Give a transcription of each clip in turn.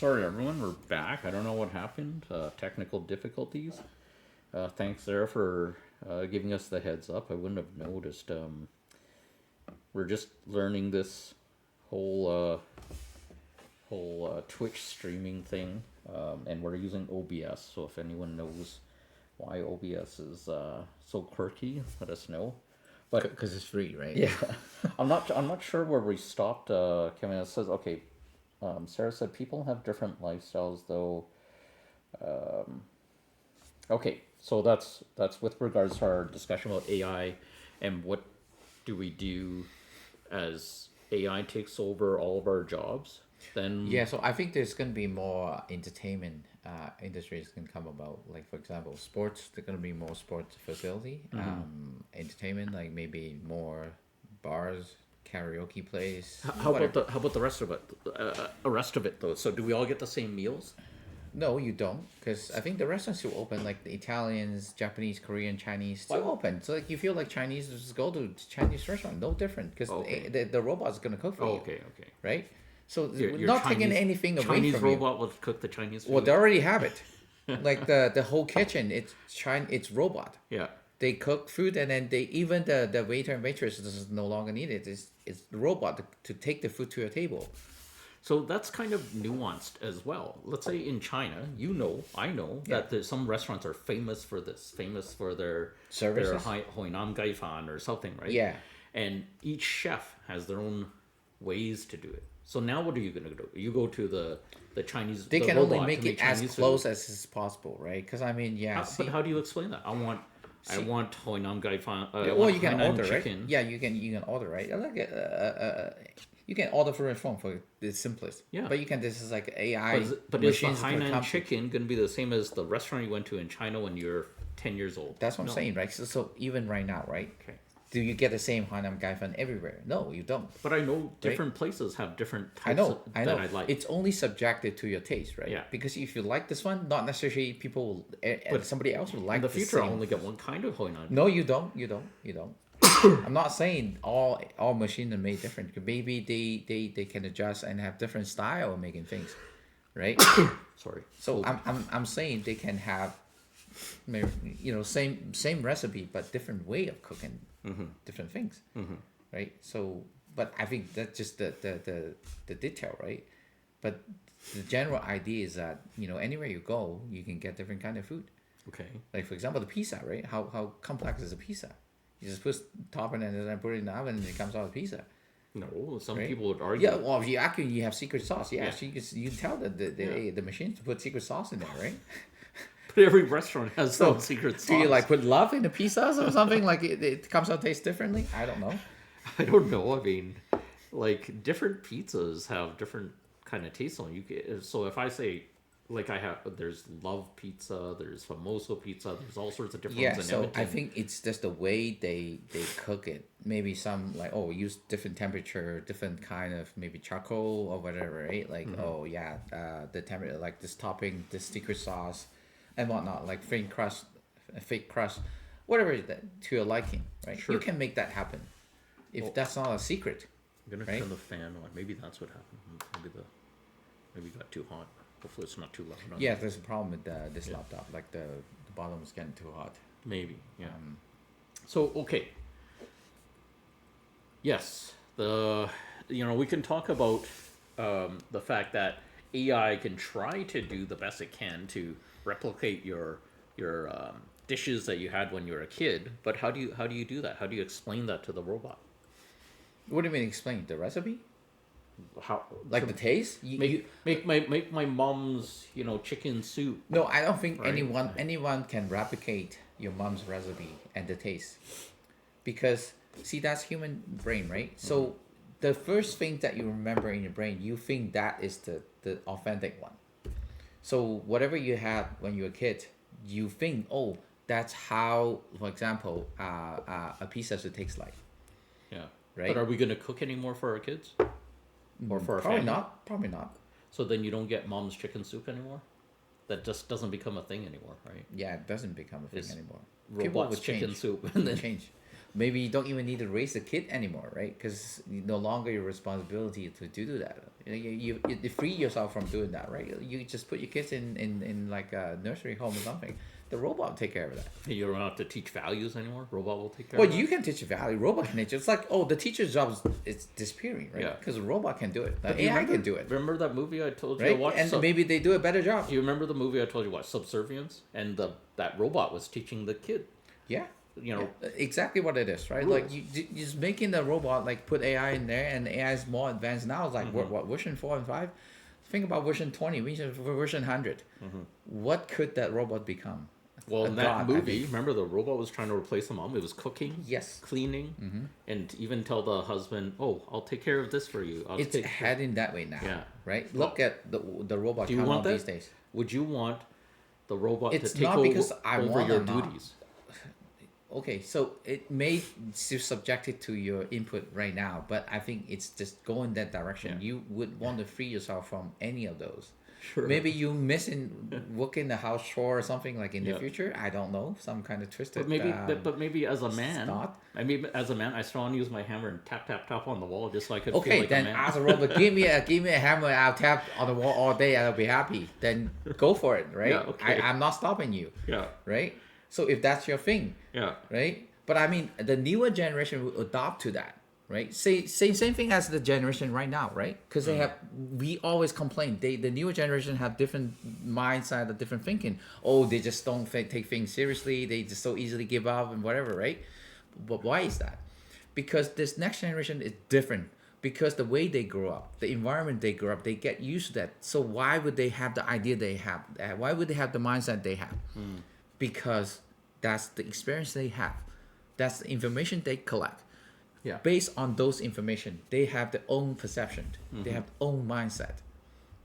Sorry, everyone, we're back. I don't know what happened. Technical difficulties. Thanks, Sarah, for giving us the heads up. I wouldn't have noticed. We're just learning this whole Twitch streaming thing, and we're using OBS. So if anyone knows why OBS is so quirky, let us know. But Because it's free, right? yeah, I'm not sure where we stopped. Kevin, it says okay. Sarah said people have different lifestyles, though. Okay, so that's with regards to our discussion about AI and what do we do as AI takes over all of our jobs. Then Yeah, so I think there's going to be more entertainment industries can come about. Like, for example, sports, there's going to be more sports facility. Entertainment, like maybe more bars, karaoke place. how Whatever. about the rest of it? Rest of it though. So do we all get the same meals? No, you don't, because I think the restaurants still open, like the Italians, Japanese, Korean, Chinese, still open. So like you feel like Chinese, just go to Chinese restaurant, no different, because Okay. the robot's gonna cook for Oh, you, okay, okay. right? So Your not taking anything away Chinese from you. robot will cook the Chinese food. Well, they already have it. Like the whole kitchen, it's robot. Yeah. They cook food, and then they even the waiter and waitress does no longer need it. It's the robot to take the food to your table. So that's kind of nuanced as well. Let's say in China, I know Yeah. that some restaurants are famous for this, famous for their Services? Hoinam Gaifan or something, right? Yeah. And each chef has their own ways to do it. So now what are you gonna do? You go to the Chinese. They the can only robot make to it as Chinese close food. as is possible, right? Because I mean, yeah. But how do you explain that? I want Hoinam Gaifan. I Well, want you can Hainan order, right? chicken. Yeah, you can order, right? Like you can order for your phone for the simplest. Yeah. But you can. This is like AI But is the machines gonna Hainan come. chicken going to be the same as the restaurant you went to in China when you're 10 years old? That's what I'm No. saying, right? So even right now, right? Okay. Do you get the same Hanam Gaifan everywhere? No, you don't. But I know different places have different types I know. that I like. It's only subjected to your taste, right? Yeah. Because if you like this one, not necessarily people, but somebody else will like in the future, same. I'll only get one kind of Hoinan. No, you don't. You don't. I'm not saying all machines are made different. Maybe they can adjust and have different style of making things, right? Sorry. So I'm saying they can have, same recipe but different way of cooking different things, right? So, but I think that's just the detail, right? But the general idea is that anywhere you go, you can get different kind of food. Okay. Like for example, the pizza, right? How complex is a pizza? You just put topping and then put it in the oven and it comes out a pizza. No, some Right? people would argue. Yeah, well, if you actually you have secret sauce, yeah. Yeah. So you tell the machine to put secret sauce in there, right? But every restaurant has their own secret sauce. Do you like put love in the pizzas or something? Like it comes out taste differently? I don't know. I don't know. I mean, like different pizzas have different kind of taste on you. So if I say, like there's love pizza, there's famoso pizza, there's all sorts of different Yeah, ones in so Edmonton. I think it's just the way they cook it. Maybe some like use different temperature, different kind of maybe charcoal or whatever, right? Like the temperature, like this topping, this secret sauce, and whatnot, like fake crust, whatever that to your liking, right? Sure. You can make that happen. If that's not a secret, I'm gonna right? turn the fan on. Maybe that's what happened. Maybe it got too hot. Hopefully it's not too loud. Yeah, there's a problem with this laptop. Like the bottom is getting too hot. Maybe, yeah. So okay. Yes, we can talk about the fact that AI can try to do the best it can to replicate your dishes that you had when you were a kid. But how do you do that? How do you explain that to the robot? What do you mean explain? The recipe? How Like the taste? make my mom's chicken soup. No, I don't think Right. anyone can replicate your mom's recipe and the taste, because see that's human brain, right? So the first thing that you remember in your brain, you think that is the authentic one. So whatever you had when you were a kid, you think, oh, that's how, for example, a pizza should taste like. Yeah. Right. But are we gonna cook anymore for our kids? Or for our Probably family? not. Probably not. So then you don't get mom's chicken soup anymore? That just doesn't become a thing anymore, right? Yeah, it doesn't become a thing It's anymore. Robots would chicken change. soup. And then change. maybe you don't even need to raise the kid anymore, right? Because no longer your responsibility to do that. You free yourself from doing that, right? You just put your kids in like a nursery home or something. The robot will take care of that. You don't have to teach values anymore. Robot will take care Well, of you that. can teach a value. Robot can teach. It's like, oh, the teacher's job is disappearing, right? Yeah. Because the robot can do it. The But do you AI remember, can do it, remember that movie I told you to right? watch? And maybe they do a better job. Do you remember the movie I told you to watch, Subservience? And that robot was teaching the kid. Yeah. You know, Exactly what it is, right? Rules. Like you just making the robot like put AI in there, and AI is more advanced now. It's like what version 4 and 5? Think about version 20, version 100. What could that robot become? well, A in that god, I movie, think. remember the robot was trying to replace the mom. It was cooking, Yes. cleaning, and even tell the husband, "Oh, I'll take care of this for you." It's heading that way now, Yeah. right? Look at the robot Do you come want out that? these days. Would you want the robot It's to take not because I over want your or not. duties? Okay, so it may still subjected to your input right now, but I think it's just going that direction. Yeah. You would want to free yourself from any of those. Sure. Maybe you missing working the house chore or something like in Yeah. the future. I don't know, some kind of twisted. But maybe, but maybe as a man, thought. I mean, as a man, I still want to use my hammer and tap, tap, tap on the wall just so I could feel Okay, like then a man. as a robot, give me a hammer. I'll tap on the wall all day, and I'll be happy. Then go for it, right? Yeah, okay. I'm not stopping you, Yeah, right? So if that's your thing, yeah, right? But I mean, the newer generation will adopt to that, right? Same thing as the generation right now, right? Because they have, we always complain. The newer generation have different mindset, a different thinking. Oh, they just don't take things seriously. They just so easily give up and whatever, right? But why is that? Because this next generation is different. Because the way they grow up, the environment they grow up, they get used to that. So why would they have the idea they have? Why would they have the mindset they have? Because that's the experience they have. That's the information they collect. yeah. Based on those information, they have their own perception. They have their own mindset,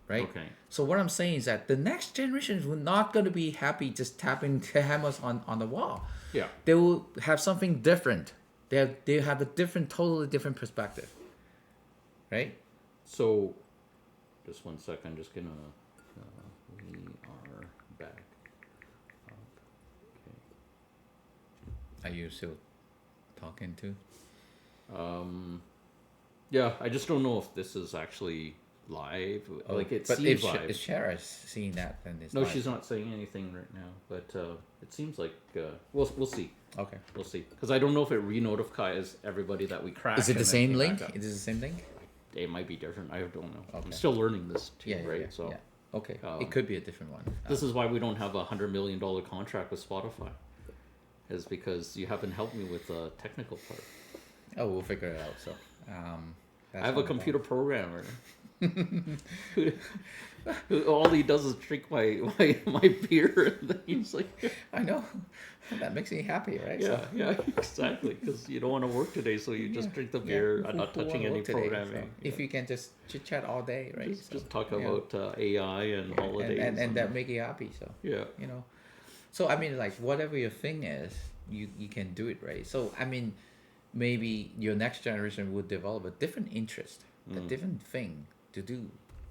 right? Okay. So what I'm saying is that the next generation is not going to be happy just tapping the hammers on the wall. Yeah. They will have something different. They have a totally different perspective, right? So, just one sec. I'm just gonna. We are back. Are you still talking to? Yeah, I just don't know if this is actually live. Like it but seems if live. if Shara's seeing that, then it's No, live. she's not saying anything right now, but it seems like we'll see. Okay. We'll see. Because I don't know if it re-notifies everybody that we crashed. Is it the and then same came link? back up. It is the same link. It might be different. I don't know. I'm Okay. still learning this too, Yeah, right? yeah, So yeah. Okay, um, it could be a different one. this is why we don't have $100 million contract with Spotify, is because you haven't helped me with the technical part. Oh, we'll figure it out. So, I have a computer programmer. who all he does is drink my beer, and then he's like, I know. That makes me happy, right? yeah, So, yeah, exactly. Because you don't want to work today, so you just drink the beer, Who- not who touching wanna any work today? programming. So, if you can just chit chat all day, right? Just talk yeah. about AI and holidays, and that make you happy. So, yeah, you know. So I mean, like whatever your thing is, you can do it, right? So I mean, maybe your next generation would develop a different interest, a different thing to do,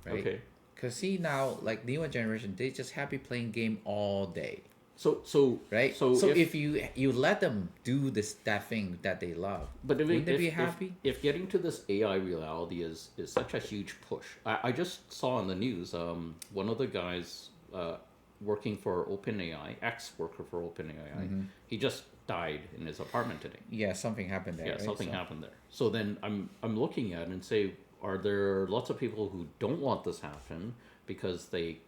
right? Okay. Cause see now, like newer generation, they just happy playing game all day, So right? So if you let them do that thing that they love, But wouldn't they be happy? If getting to this AI reality is such a huge push, I just saw on the news one of the guys working for OpenAI, ex-worker for OpenAI, he just died in his apartment today. Yeah, something happened there. Yeah, right? something So- happened there. So then I'm looking at it and say, are there lots of people who don't want this happen because they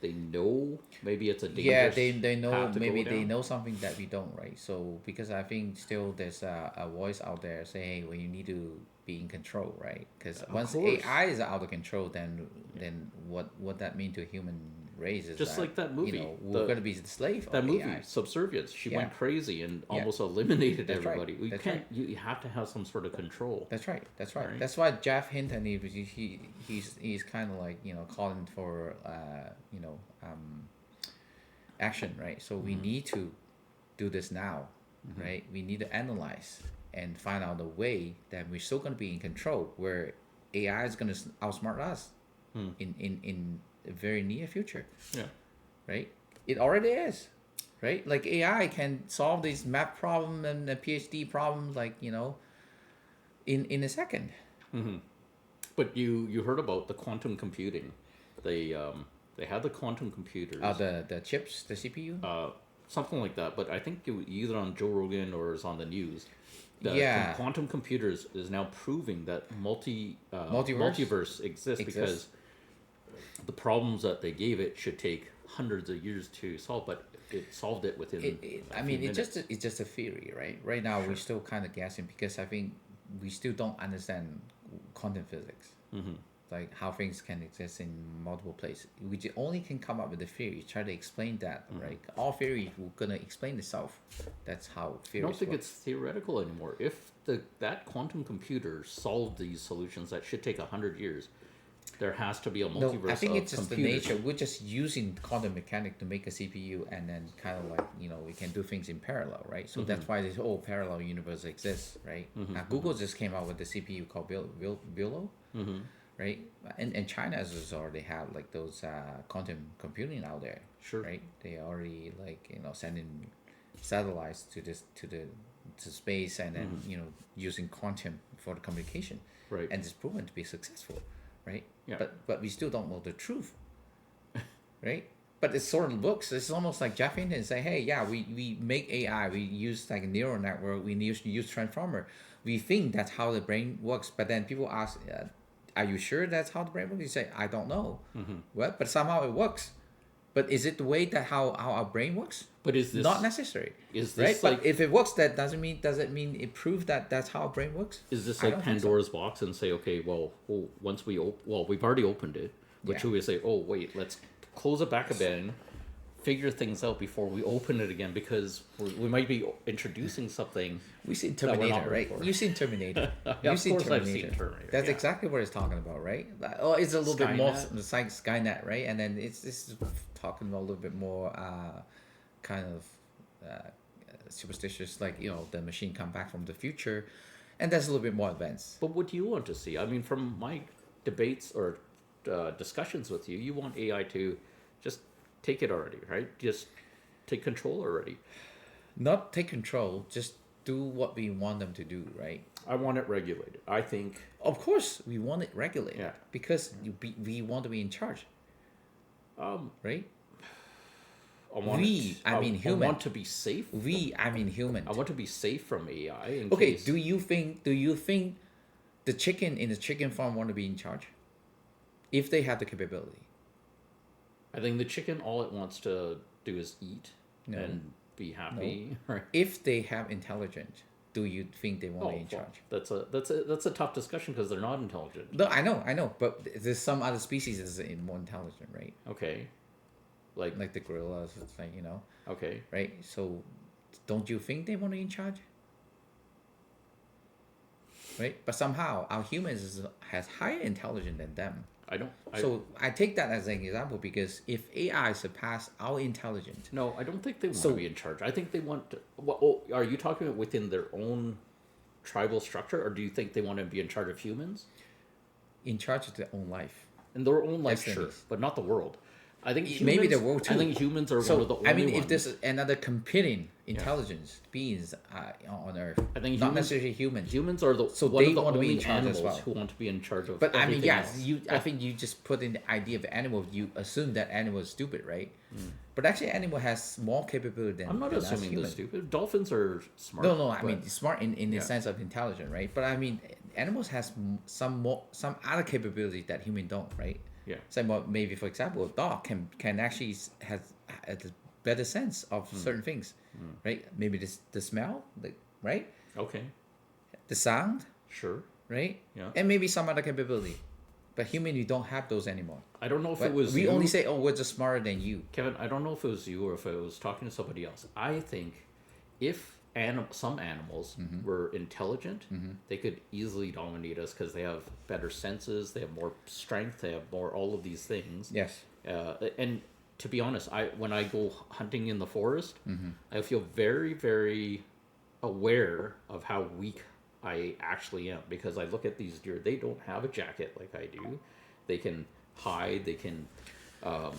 know maybe it's a dangerous Yeah, they know, path to maybe go they down? know something that we don't, right? So because I think still there's a voice out there saying, hey, well, you need to be in control, right? Because once course. AI is out of control, then what that mean to human race is Just like that movie, you know, we're the- going to be the slave That of movie, AI. Subservience, she went Yeah. crazy and Yeah. almost eliminated That's right. everybody. You That's can't. You have to have some sort of control. That's right. That's right. Right. That's why Jeff Hinton he's kind of like, you know, calling for action, right? So we need to do this now, right? We need to analyze and find out a way that we're still going to be in control, where AI is going to outsmart us in the very near future, Yeah. right? It already is. right? Like AI can solve these math problem and the PhD problems, like in a second. But you heard about the quantum computing? They had the quantum computers, The chips, the CPU. something like that. But I think it was either on Joe Rogan or is on the news. The Yeah, quantum computers is now proving that multiverse multiverse exists because the problems that they gave it should take hundreds of years to solve, but it solved it within a I few mean, minutes. it's just a theory, right? Right now, we're still kind of guessing because I think we still don't understand quantum physics, like how things can exist in multiple places. Only can come up with a theory, try to explain that, right? All theories will gonna explain itself. That's how I theories don't think work. it's theoretical anymore. If that quantum computer solved these solutions that should take 100 years, there has to be a No, multiverse I think of it's just the computers. nature. We're just using quantum mechanics to make a CPU, and then kind of like we can do things in parallel, right? So that's why this whole parallel universe exists, right? Now Google just came out with the CPU called Willow, right? And China has already had like those quantum computing out there, Sure. right? They already like sending satellites to space, and then using quantum for the communication, Right. and it's proven to be successful, right? Yeah. But we still don't know the truth, right? But it sort of looks. It's almost like Jeff Hinton say, "Hey, yeah, we make AI. We use like a neural network. We use transformer. We think that's how the brain works." But then people ask, "Are you sure that's how the brain works?" You say, "I don't know." Well, but somehow it works. But is it the way that how our brain works? But is this Not necessary. is Right? this But like if it works, that does it mean it proved that that's how our brain works? is this I like don't think so. Pandora's box and say, okay, well once we've already opened it, but Yeah. should we say, oh wait, let's close it back a bit and figure things out before we open it again because we might be introducing something. We've seen that we're not Terminator, ready right? for. You've seen Terminator. Yeah, You've of seen course I've Terminator. seen Terminator, That's yeah. exactly what it's talking about, right? Like, oh, it's a little bit more Skynet. like Skynet, right? And then it's talking about a little bit more kind of superstitious, like the machine come back from the future, and that's a little bit more advanced. But what do you want to see? I mean, from my debates or discussions with you, you want AI to just take it already, right? Just take control already. Not take control, just do what we want them to do, right? I want it regulated. I think Of course, we want it regulated Yeah. because we want to be in charge, right? I want We, it, I mean I human. want to be safe. I mean human. I want to be safe from AI. In Okay, case, do you think the chicken in the chicken farm want to be in charge? If they have the capability. I think the chicken all it wants to do is eat No. and be happy. Right. If they have intelligence, do you think they want to be in well, charge? that's a tough discussion because they're not intelligent. No, I know, but there's some other species that's more intelligent, right? Okay. Like the gorillas, it's like, Okay. right? So don't you think they want to be in charge? Right? But somehow our humans has higher intelligence than them. I don't. So I take that as an example because if AI surpass our intelligence, No, I don't think they want So- to be in charge. I think they want. Well, are you talking about within their own tribal structure, or do you think they want to be in charge of humans in charge of their own life. in their own life? Yes, Sure, it is. but not the world. I think humans, Maybe the world I too. think humans are So one of the only I mean, ones. if there's another competing intelligence beings on Earth, I think not humans- necessarily humans. Humans are the So one they of the want to be only in charge as animals well. who want to be in charge of. But I mean, everything yes, else. I think you just put in the idea of animal. You assume that animal is stupid, right? But actually, animal has more capability than I'm not than us assuming they're humans. stupid. Dolphins are smart. No. I but- mean, smart in the Yeah. sense of intelligent, right? But I mean, animals has some other capability that human don't, right? Yeah. So maybe, for example, a dog can actually has a better sense of certain things, right? Maybe the smell, right? Okay. The sound, Sure. right? Yeah. And maybe some other capability. But human, you don't have those anymore. I don't know if But it was we you, only say, "Oh, we're just smarter than you." Kevin. I don't know if it was you or if I was talking to somebody else. I think if some animals Mm-hmm. were intelligent, they could easily dominate us because they have better senses, they have more strength, they have more all of these things. Yes. And to be honest, when I go hunting in the forest, Mm-hmm. I feel very, very aware of how weak I actually am because I look at these deer. They don't have a jacket like I do. They can hide. They can.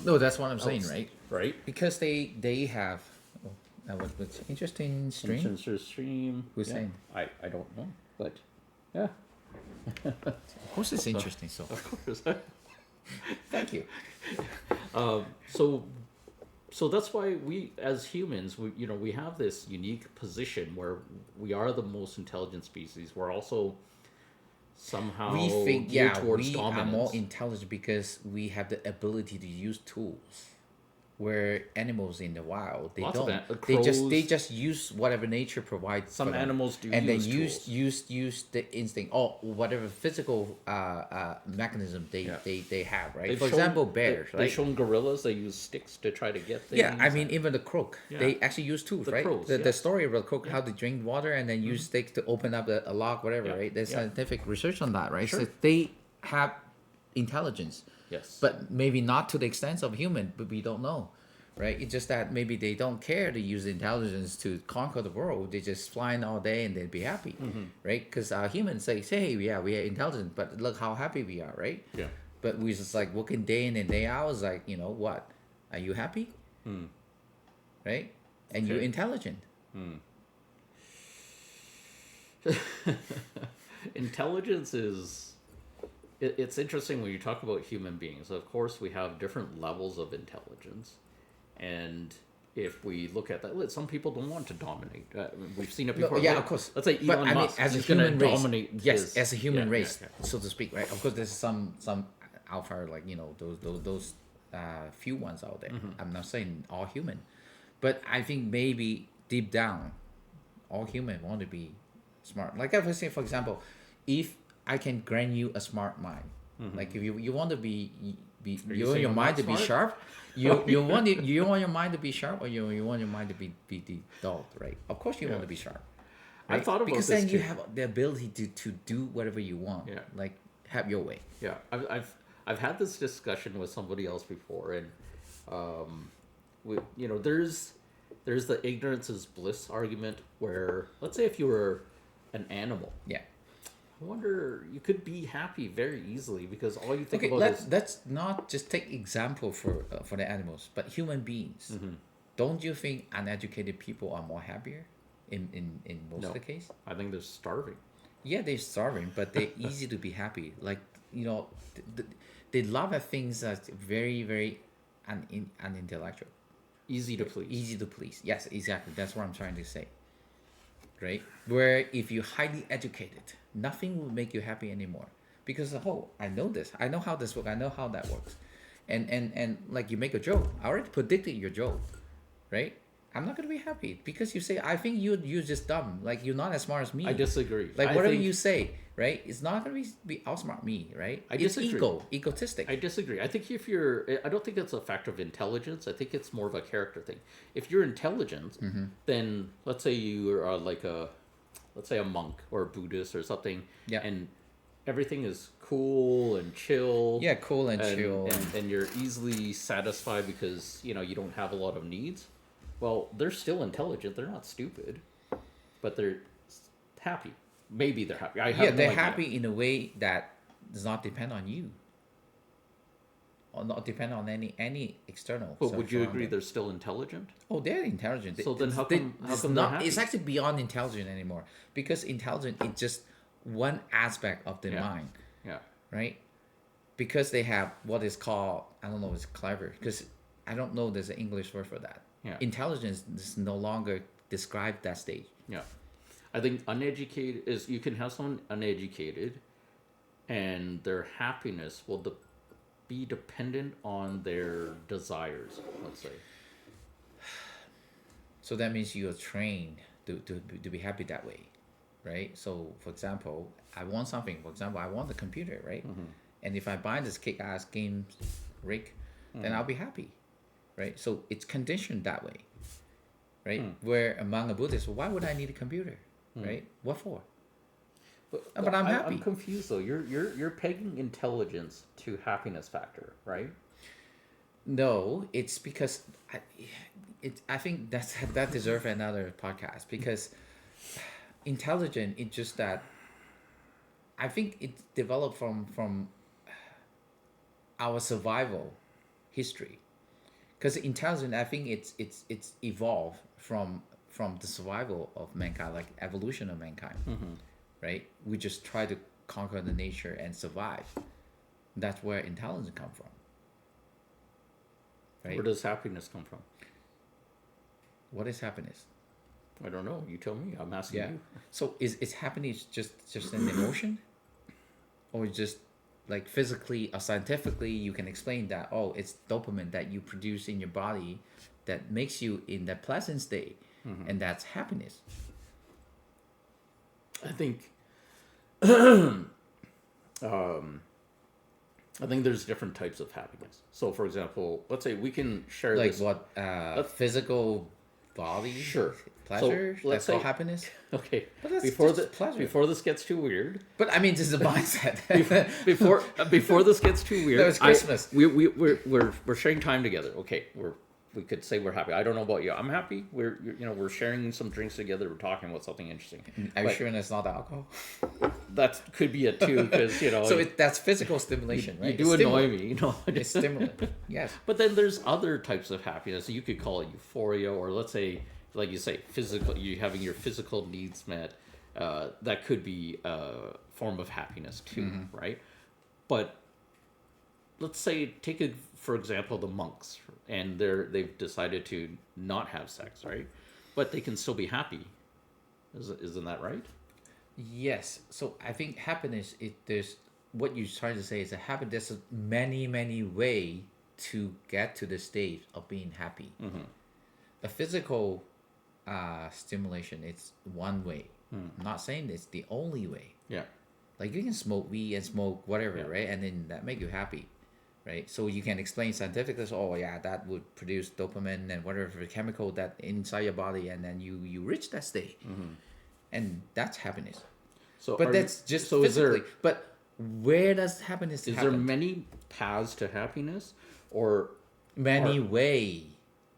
No, that's what I'm saying, right? Right. Because they have. Oh, What's interesting stream? Interesting stream. Who's yeah. saying? I don't know, but yeah, Of course, it's interesting. So of course. thank you. So so that's why we as humans we have this unique position where we are the most intelligent species. We're also somehow We think, geared yeah, towards we dominance. are more intelligent because we have the ability to use tools. Where animals in the wild, they Lots of don't. crows. They just use whatever nature provides. Some for them. animals do and use then tools. use the instinct or whatever physical mechanism they have, right? They've For shown- example, bears, They've right? shown gorillas they use sticks to try to get things. Yeah, I mean, even the crook, Yeah. they actually use tools, The right? crows, The yes. story of the crook, how they drink water and then use sticks to open up a lock, whatever, Yeah, right? There's yeah. scientific research on that, right? Sure. So they have intelligence, yes, but maybe not to the extent of human, but we don't know, right? It's just that maybe they don't care to use intelligence to conquer the world. They just flying all day and they'd be happy, right? Because humans say, hey, yeah, we are intelligent, but look how happy we are, right? yeah. But we just like working day in and day out. It's like, what? Are you happy? Right? And you're Okay. intelligent. Intelligence is it's interesting when you talk about human beings. Of course, we have different levels of intelligence, and if we look at that, some people don't want to dominate. We've seen it No, before. yeah, Like, of course. Let's say But Elon I mean, Musk as a is going to human race, dominate. yes, his- as a human yeah, race, yeah, so to speak, right? Of course, there's some alpha, like those few ones out there. I'm not saying all human, but I think maybe deep down, all human want to be smart. Like if I say, for example, if I can grant you a smart mind, like if you want to be you you want saying your I'm mind not to be smart? sharp, you want you want your mind to be sharp, or you want your mind to be dulled, right? Of course you want to be sharp. I thought about because this then you too. have the ability to do whatever you want. Yeah. Like have your way. Yeah, I've had this discussion with somebody else before, and there's the ignorance is bliss argument where, let's say if you were an animal, Yeah. I wonder you could be happy very easily because all you think Okay, about is let's not just take example for the animals, but human beings. Don't you think uneducated people are more happier in most of the case? I think they're starving. Yeah, they're starving, but they're easy to be happy. Like they love at things that's very very unintellectual, Easy to please. easy to please. Yes, exactly. That's what I'm trying to say. Right? Where if you're highly educated, nothing will make you happy anymore. Because I know this. I know how this works. I know how that works. And like you make a joke. I already predicted your joke. Right? I'm not gonna be happy because you say I think you're just dumb. Like you're not as smart as me. I disagree. Like I whatever think- you say, right? It's not gonna be outsmart me, right? I It's disagree. egotistic. I disagree. I think I don't think that's a factor of intelligence. I think it's more of a character thing. If you're intelligent, then let's say you are let's say a monk or a Buddhist or something, Yeah. and everything is cool and chill. Yeah, cool and chill. and you're easily satisfied because you don't have a lot of needs. Well, they're still intelligent. They're not stupid, but they're happy. Maybe they're happy. I have Yeah, no they're idea. happy in a way that does not depend on you, or not depend on any external. But would you surrounding. agree they're still intelligent? Oh, they're intelligent. So then how come it's they're not? happy? It's actually beyond intelligent anymore because intelligent is just one aspect of the Yeah. mind, Yeah. right? Because they have what is called, I don't know, it's clever because I don't know there's an English word for that. Yeah. Intelligence is no longer describe that stage. Yeah. I think uneducated is you can have someone uneducated and their happiness will be dependent on their desires, let's say. So that means you're trained to be happy that way, right? So, for example, I want something. For example, I want a computer, right? And if I buy this kick-ass game rig, then I'll be happy, right? So it's conditioned that way, right? Where among a Buddhist, why would I need a computer, right? What for? But I'm happy. I'm confused though. You're pegging intelligence to happiness factor, right? No, it's because I think that deserves another podcast because intelligent. It's just that I think it developed from our survival history, Because intelligence, I think it's evolved from the survival of mankind, like evolution of mankind, right? We just try to conquer the nature and survive. That's where intelligence come from, right? Where does happiness come from? What is happiness? I don't know. You tell me. I'm asking Yeah. you. So is happiness just an emotion, or just like physically or scientifically you can explain that, oh, it's dopamine that you produce in your body that makes you in that pleasant state, and that's happiness. I think I think there's different types of happiness. So, for example, let's say we can share Like this. what physical body Sure. pleasure, So, let's that's called say- happiness. Okay. But that's before just pleasure. before this gets too weird. But I mean, this is a mindset. Before this gets too weird. No, it's Christmas. We're sharing time together. Okay. We could say we're happy. I don't know about you. I'm happy. We're sharing some drinks together. We're talking about something interesting. Are you But sure that's not alcohol? that could be it too, because So that's physical stimulation, right? you do It's annoy stimulant. me. It's stimulant. Yes. But then there's other types of happiness. You could call it euphoria, or let's say, like you say, physical. You having your physical needs met. That could be a form of happiness too, right? But let's say, for example, the monks, and they've decided to not have sex, right? But they can still be happy. Isn't that right? Yes. So I think happiness, there's what you're trying to say is that happiness. There's many way to get to the state of being happy. A physical stimulation, it's one way. I'm not saying it's the only way. Yeah. Like you can smoke weed and smoke whatever, Yeah. right? And then that make you happy, right? So you can explain scientifically, so, oh yeah, that would produce dopamine and whatever chemical that inside your body, and then you reach that state, and that's happiness. So, But that's just so physically. But where does happiness is happen? there many paths to happiness, or Many or- way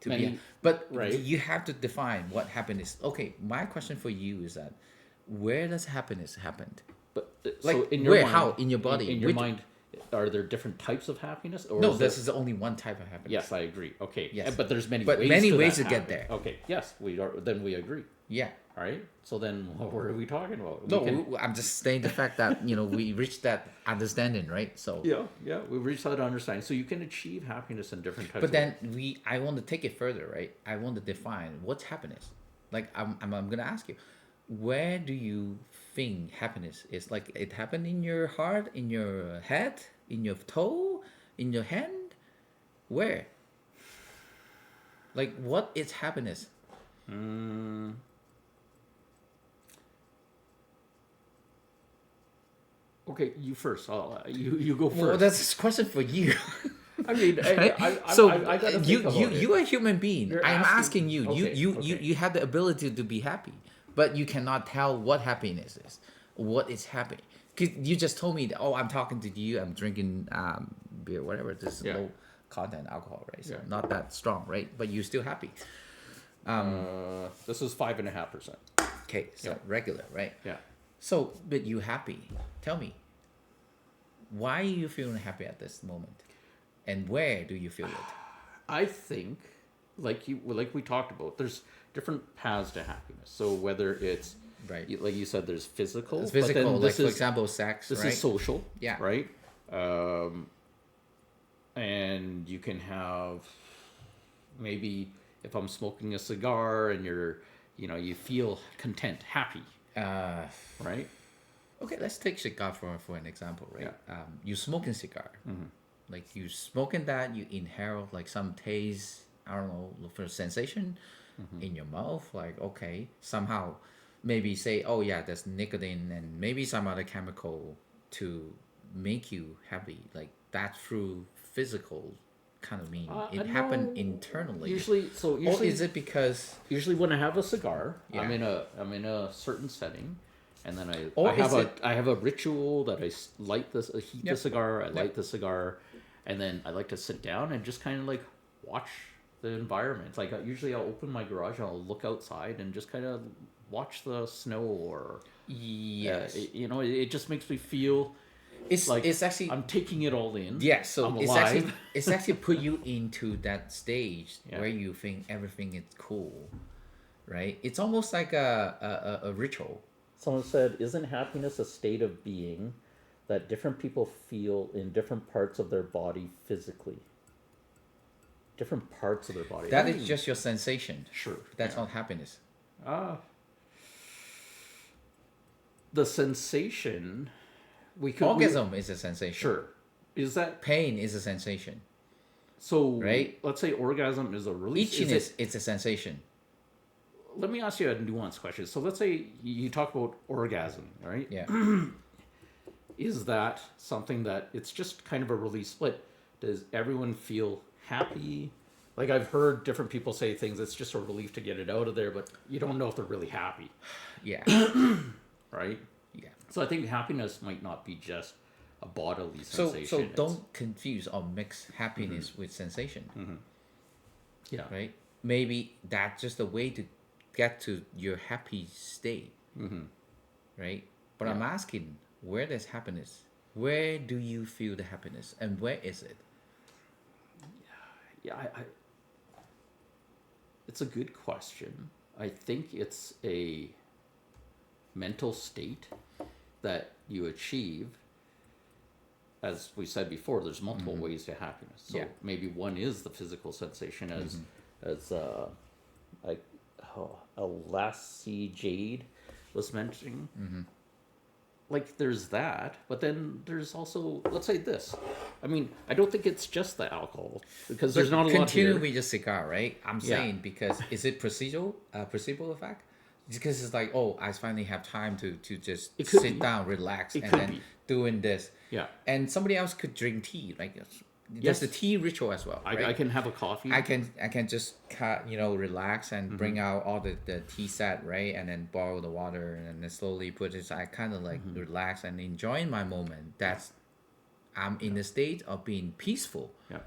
to Many- be, but right. you have to define what happiness. Okay, my question for you is that where does happiness happen? but Like, so in your where, mind, how, in your body? in your Which- mind, are there different types of happiness, or No, is there- this is only one type of happiness. Yes, I agree. Okay. Yes. But there's many But ways many to ways that to get happiness. there. Okay. Yes, we agree. Yeah. All right. So then what are we talking about? No, We can- I'm just saying the fact that we reached that understanding, right? So, yeah, we've reached that understanding. So you can achieve happiness in different types but of then I want to take it further, right? I want to define what's happiness. Like I'm gonna ask you, where do you think happiness is? Like it happened in your heart, in your head, in your toe, in your hand? Where? Like what is happiness? Okay, you first. You go first. Well, that's a question for you. I mean, Right? so I gotta you think about you it. you are a human being. You're I'm asking- asking you. okay, You okay. you have the ability to be happy, but you cannot tell what happiness is. What is happy? Cause you just told me that, oh, I'm talking to you. I'm drinking beer, whatever. This is Yeah. low content alcohol, right? So Yeah. not that strong, right? But you're still happy. This is 5.5%. Okay, so Yeah. regular, right? Yeah. So, but you happy? Tell me, why are you feeling happy at this moment, and where do you feel it? I think, like we talked about, there's different paths to happiness. So whether it's Right. like you said, there's physical. It's but then physical, like this for is- example, sex, This right? is social. Yeah. Right. And you can have maybe if I'm smoking a cigar and you feel content, happy, right? Okay, let's take cigar for an example, right? You smoking cigar, like you smoking that, you inhale like some taste, I don't know, for sensation in your mouth, like okay, somehow maybe say, oh yeah, there's nicotine and maybe some other chemical to make you happy, like that through physical kind of mean. It happened no. internally. Usually, Or is it because usually when I have a cigar, Yeah. I'm in a certain setting, and then Or I have is I have a ritual that I light this, heat Yep. the cigar, I Yep. light the cigar, and then I like to sit down and just kind of like watch the environment. Like usually I'll open my garage and I'll look outside and just kind of watch the snow or yes, it just makes me feel. It's actually I'm taking it all in. yeah. So I'm it's alive. actually it's actually put you into that stage Yeah. where you think everything is cool, right? It's almost like a ritual. Someone said, "Isn't happiness a state of being that different people feel in different parts of their body physically? Different parts of their body. That is just your sensation. sure. That's Yeah. not happiness. Uh, the sensation we could Orgasm is a sensation. sure. Is that Pain is a sensation. so? Right? Let's say orgasm is a release. Is Itchiness, it, it's a sensation. let me ask you a nuanced question. So let's say you talk about orgasm, right? Yeah. Is that something that it's just kind of a release split? Does everyone feel happy? Like I've heard different people say things. It's just a relief to get it out of there, but you don't know if they're really happy, Yeah. right? Yeah. So I think happiness might not be just a bodily So sensation. so It's- don't confuse or mix happiness with sensation. yeah, Right? Maybe that's just a way to get to your happy state. Right? But I'm Yeah. asking, where does happiness? Where do you feel the happiness, and where is it? yeah. It's a good question. I think it's a mental state that you achieve. As we said before, there's multiple ways to happiness. So Yeah. maybe one is the physical sensation, as like Lassie Jade was mentioning. Like there's that, but then there's also, let's say this. I mean, I don't think it's just the alcohol because there's not a lot Continue here. with your cigar, right? I'm Yeah. saying because is it placebo effect? Because it's like, oh, I finally have time to just It could sit be. down, relax, It and could then be. doing this. Yeah, And somebody else could drink tea, like there's Yes. the tea ritual as well, right? I can have a coffee. I can just relax and bring out all the tea set, right, and then boil the water and then slowly put it. I kind of like relax and enjoying my moment. That's I'm in the state of being peaceful. Yeah,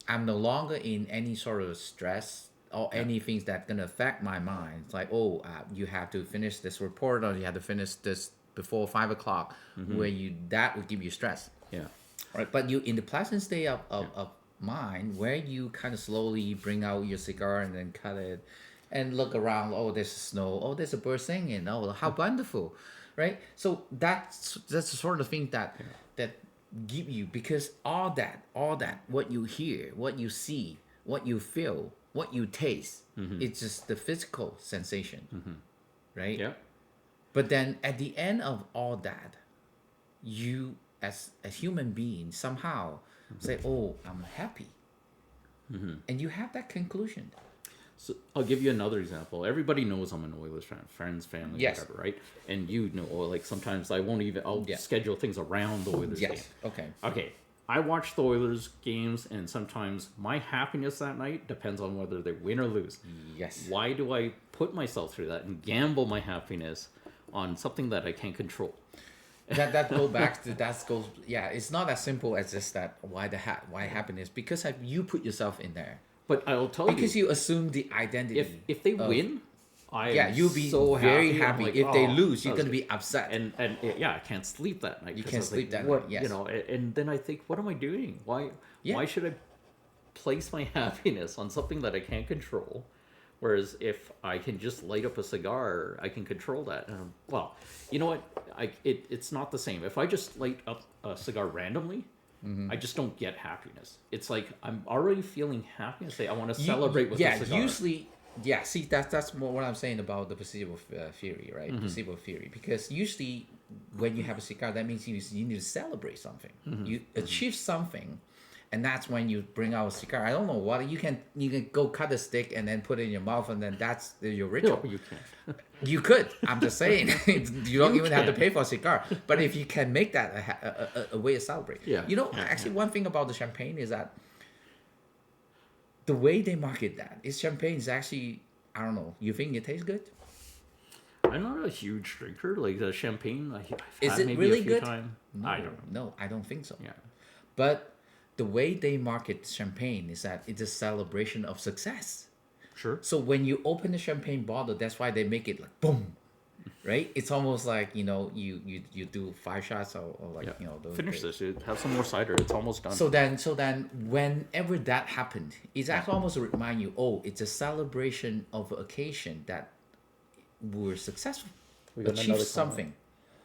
I'm no longer in any sort of stress or anything that's gonna affect my mind. It's like, oh, you have to finish this report or you have to finish this before 5 o'clock, where that would give you stress. yeah, Right, but you in the pleasant state of mind where you kind of slowly bring out your cigar and then cut it and look around. Oh, there's snow. Oh, there's a bird singing. Oh, how wonderful, right? So that's the sort of thing that give you, because all that what you hear, what you see, what you feel, what you taste, it's just the physical sensation, right? yeah. But then at the end of all that, you as a human being somehow say, "Oh, I'm happy," and you have that conclusion. So I'll give you another example. Everybody knows I'm an Oilers fan, friends, family, Yes. whatever, right? And you know, like sometimes I won't even. I'll Yeah. schedule things around the Oilers game. Yes. Okay. Okay, I watch the Oilers games, and sometimes my happiness that night depends on whether they win or lose. Yes. Why do I put myself through that and gamble my happiness on something that I can't control? That go back to yeah. It's not as simple as just that. Why happiness? Because you put yourself in there. But I'll tell Because you assume the identity. if they of- win, I yeah, am you'll be so very I'm happy. like, If they "Oh, lose, you're that was gonna good." be upset. and yeah, I can't sleep that night. You 'cause can't I was sleep like, that what, night, yes. You know, and then I think, what am I doing? Why Yeah. should I place my happiness on something that I can't control? Whereas if I can just light up a cigar, I can control that. Well, you know what? It's not the same. If I just light up a cigar randomly, I just don't get happiness. It's like I'm already feeling happy and say I want to celebrate with a cigar. Usually, yeah. See, that's more what I'm saying about the placebo theory, right? Placebo theory, because usually when you have a cigar, that means you need to celebrate something. You achieve something, and that's when you bring out a cigar. I don't know what you can go cut a stick and then put it in your mouth, and then that's your ritual. No, you can't. You could. I'm just saying. You don't even have to can. pay for a cigar. But if you can make that a way to celebrate. Yeah, You know, yeah, actually, one thing about the champagne is that the way they market that is champagne is actually, I don't know. You think it tastes good? I'm not a huge drinker. Like the champagne, I've Is had it maybe really a few good? times. I don't know. No, I don't think so. Yeah. But the way they market champagne is that it's a celebration of success. Sure. So when you open the champagne bottle, that's why they make it like boom. right? It's almost like you do 5 shots or like Yeah. those Finish days. this. Have some more cider. It's almost done. So then whenever that happened, it's actually almost to remind you, oh, it's a celebration of an occasion that we were successful, We got achieved another comment. something.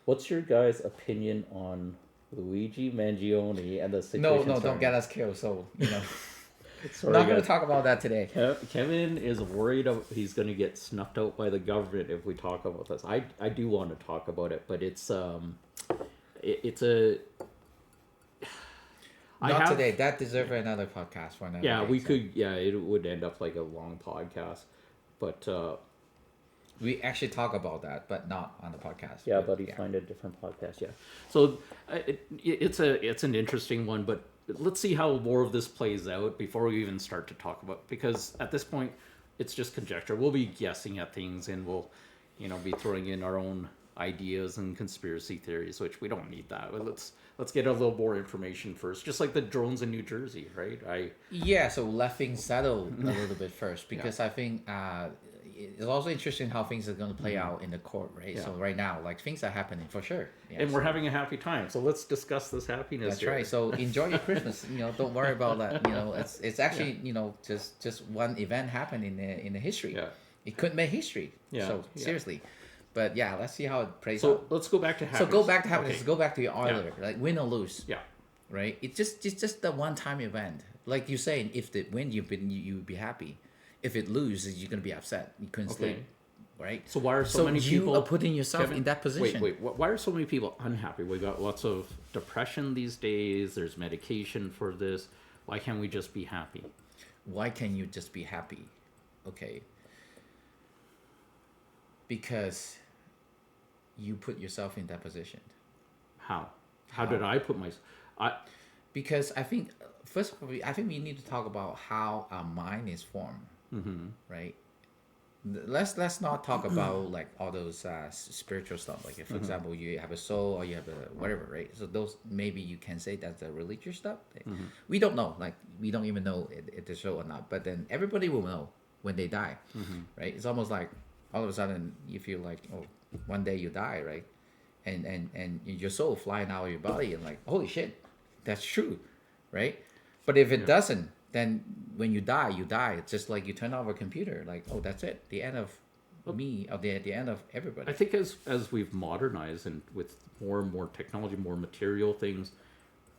What's your guys' opinion on Luigi Mangione and the No, situation? no, don't get us killed. So Sorry, not going to guys. talk about that today. Kevin is worried he's going to get snuffed out by the government if we talk about this. I do want to talk about it, but it's a Not today. That deserves another podcast for another yeah, day, we so. could, yeah, it would end up like a long podcast, but We actually talk about that, but not on the podcast. yeah, but you find a different podcast. Yeah, so it's an interesting one, but let's see how more of this plays out before we even start to talk about, because at this point it's just conjecture. We'll be guessing at things, and we'll be throwing in our own ideas and conspiracy theories, which we don't need that. But let's get a little more information first, just like the drones in New Jersey, right? Yeah, so let things settle a little bit first, because I think it's also interesting how things are going to play out in the court, right? Yeah. So right now, like, things are happening for sure. Yeah, And we're having a happy time, so let's discuss this happiness. that's here. right. So enjoy your Christmas. Don't worry about that. It's actually just one event happened in the history. Yeah. It could make history. Yeah, So yeah. seriously, but yeah, let's see how it plays So out. let's go back to So happiness. go back to happiness. Okay. Go back to your Oiler, like win or lose. Yeah. Right? It's just the one time event. Like you saying, if the win you would be happy. If it loses, you're gonna be upset. You couldn't Okay. sleep. Right? So why are so many you people are putting yourself Kevin, in that position. Wait. Why are so many people unhappy? We got lots of depression these days. There's medication for this. Why can't we just be happy? Why can you just be happy? Okay. Because you put yourself in that position. How? How did I put myself? Because I think first of all, I think we need to talk about how our mind is formed. Right? Let's not talk about like all those spiritual stuff. Like, if, for example, you have a soul or you have a whatever, right? So those, maybe you can say that's the religious stuff. We don't know. Like, we don't even know if it's so or not. But then everybody will know when they die, right? It's almost like all of a sudden you feel like, oh, one day you die, right? And your soul flying out of your body, and like, holy shit, that's true, right? But if it doesn't, then when you die, you die. It's just like you turn off a computer, like, oh, that's it, the end of me, or the end of everybody. I think as we've modernized and with more and more technology, more material things,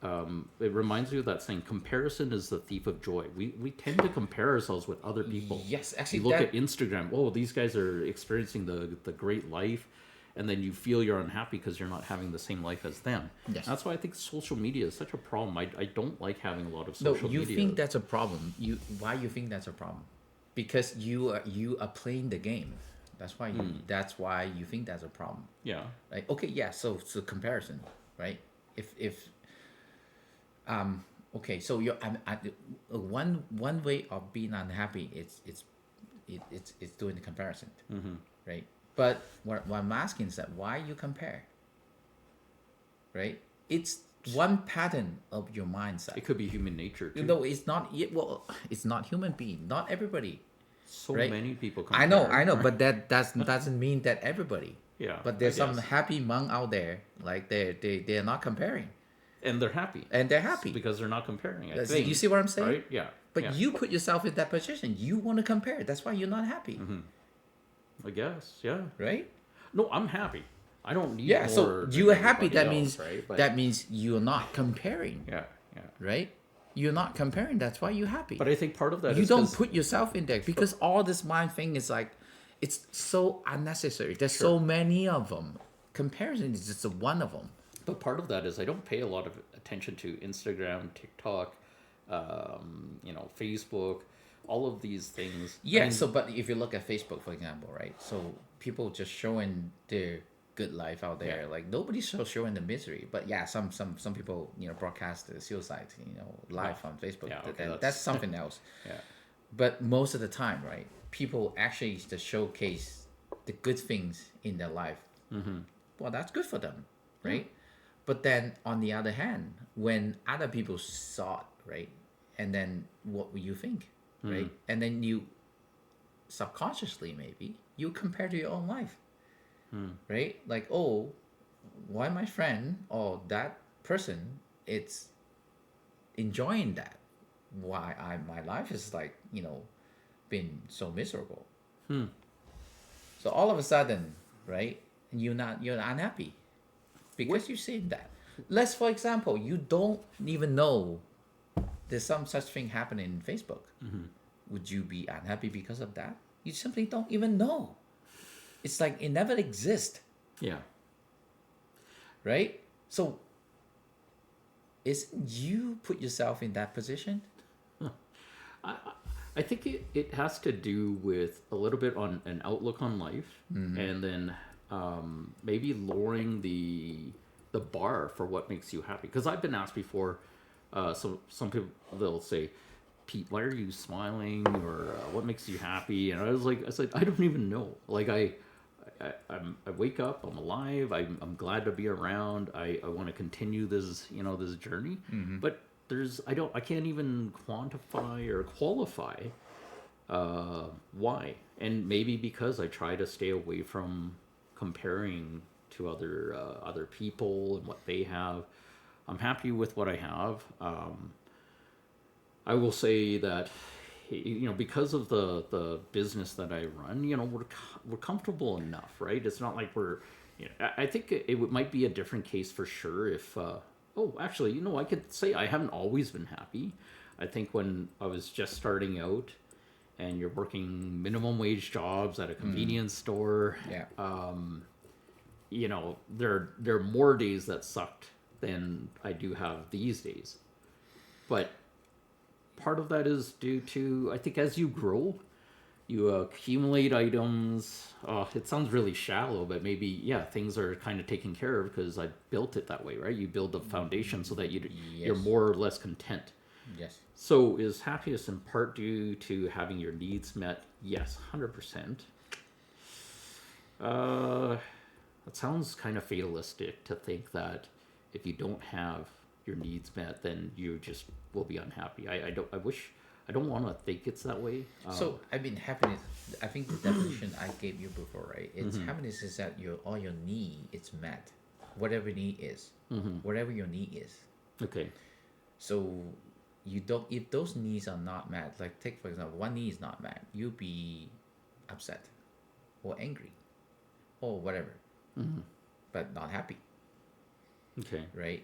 it reminds me of that saying: comparison is the thief of joy. We tend to compare ourselves with other people. Yes, actually, you look at Instagram. Oh, these guys are experiencing the great life, and then you feel you're unhappy because you're not having the same life as them. Yes. That's why I think social media is such a problem. I don't like having a lot of No, social you media. think that's a problem. Why you think that's a problem? Because you are playing the game. That's why you think that's a problem. Yeah. Like, okay, yeah. So comparison, right? If okay, so one way of being unhappy, it's doing the comparison, right? But what I'm asking is that why you compare, right? It's one pattern of your mindset. It could be human nature too. No, it's not. Well, it's not human being. Not everybody. So right? many people compare. I know, but that doesn't mean that everybody. Yeah, But there's I some guess. happy monk out there, like they're not comparing, And they're happy. and they're happy. Because they're not comparing. I That's- think, you see what I'm saying? Right? Yeah. But yeah. you put yourself in that position. You want to compare. That's why you're not happy, I guess. Yeah. right? No, I'm happy. I don't need Yeah. more So than you are happy. everybody That else, means right? But, that means you're not comparing, yeah. right? You're not comparing. That's why you're happy. But I think part of that You is don't 'cause- put yourself in there, because all this mind thing is like, it's so unnecessary. There's so many of them. Comparison is just one of them. But part of that is I don't pay a lot of attention to Instagram, TikTok, Facebook, all of these things. Yeah. I mean, So, but if you look at Facebook, for example, right? So people just showing their good life out there. Yeah. Like, nobody's showing the misery. But yeah, some people broadcast the suicide live on Facebook. Yeah, okay, that's that's- something else. yeah. But most of the time, right? People actually just showcase the good things in their life. Well, that's good for them, right? But then on the other hand, when other people saw it, right, and then what will you think, right? And then you subconsciously, maybe you compare to your own life, right? Like, oh, why my friend or that person it's enjoying that? Why my life is like, been so miserable. So all of a sudden, right? You're unhappy because you see that. Let's for example, you don't even know there's some such thing happening in Facebook. Would you be unhappy because of that? You simply don't even know. It's like it never exists, Yeah. right? So isn't you put yourself in that position? I think it has to do with a little bit on an outlook on life, and then maybe lowering the bar for what makes you happy. Because I've been asked before, some people they'll say, "Pete, why are you smiling?" or "What makes you happy?" And I said, I don't even know. Like I wake up, I'm alive, I'm glad to be around. I want to continue this this journey, but I can't even quantify or qualify why. And maybe because I try to stay away from comparing to other people and what they have. I'm happy with what I have. I will say that because of the business that I run, we're comfortable enough, right? It's not like we're I think might be a different case for sure if oh, actually, I could say I haven't always been happy. I think when I was just starting out and you're working minimum wage jobs at a convenience store, Yeah. there are more days that sucked than I do have these days. But part of that is due to, I think, as you grow, you accumulate items. It sounds really shallow, but maybe, yeah, things are kind of taken care of because I built it that way, right? You build the foundation so that you're Yes. more or less content. Yes. So is happiness in part due to having your needs met? Yes, 100%. It sounds kind of fatalistic to think that if you don't have your needs met, then you just will be unhappy. I don't want to think it's that way. So I mean, happiness. I think the definition I gave you before, right? It's happiness is that all your need is met, whatever need is, whatever your need is. Okay. So you don't. If those needs are not met, like take for example, one need is not met, you'll be upset, or angry, or whatever, but not happy, Okay. right?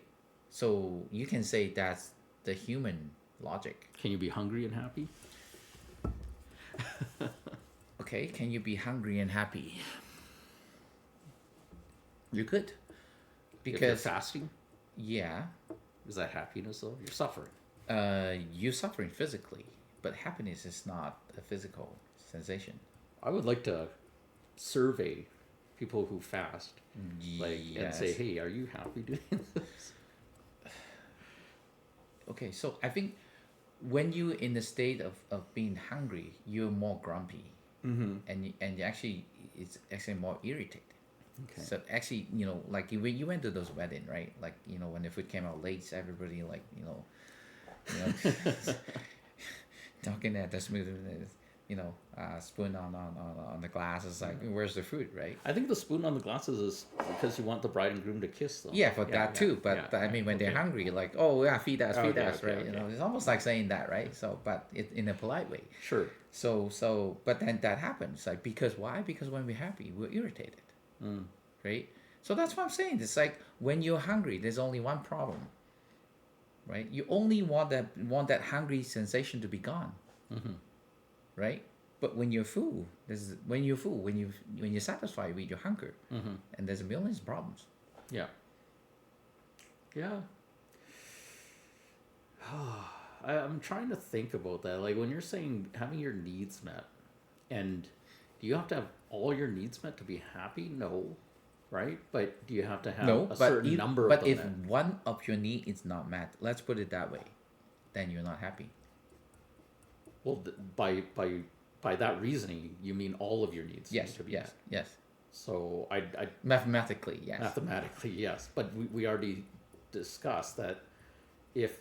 So you can say that's the human logic. Can you be hungry and happy? Okay, can you be hungry and happy? You could, If you're because fasting, yeah, is that happiness though? You're suffering. you're suffering physically, but happiness is not a physical sensation. I would like to survey people who fast, and say, Yes. "Hey, are you happy doing this?" Okay, so I think when you're in the state of being hungry, you're more grumpy, and you actually it's actually more irritated. Okay. So actually, like when you went to those wedding, right? Like when the food came out late, everybody like talking at the smooth, spoon on the glass. It's like, where's the food, right? I think the spoon on the glasses is because you want the bride and groom to kiss them. Yeah, for that too. But I mean, when they're hungry, like, oh yeah, feed us, Okay, right? okay. It's almost like saying that, right? So, but it in a polite way. Sure. So, but then that happens, like, because why? Because when we're happy, we're irritated, right? So that's what I'm saying. It's like when you're hungry, there's only one problem, right? You only want that hungry sensation to be gone, right? But when you're full, when you're satisfied with your hunger, and there's millions of problems. Yeah. Yeah. I'm trying to think about that. Like when you're saying having your needs met, and do you have to have all your needs met to be happy? No, right? But do you have to have No, a but certain number of but them if met? one of your need is not met, let's put it that way, then you're not happy. Well, by that reasoning, you mean all of your needs Yes, need to be yes, met. yes. So I Mathematically, yes. mathematically yes, but we already discussed that if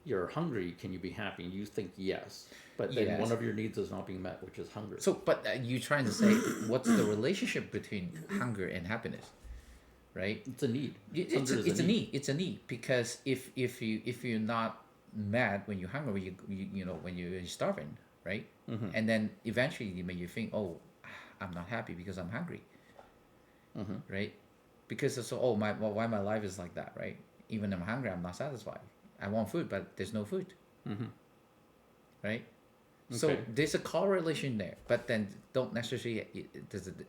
you're hungry, can you be happy? And you think yes, But then Yes. one of your needs is not being met, which is hunger. So, but you trying to say what's the relationship between hunger and happiness, right? It's a need. It's Hunger is it's a need. It's a need because if you're not mad when you're hungry, you know when you're starving, right? And then eventually you think, oh, I'm not happy because I'm hungry, right? Because it's oh my well, why my life is like that, right? Even I'm hungry, I'm not satisfied. I want food, but there's no food, right? So Okay. there's a correlation there, but then don't necessarily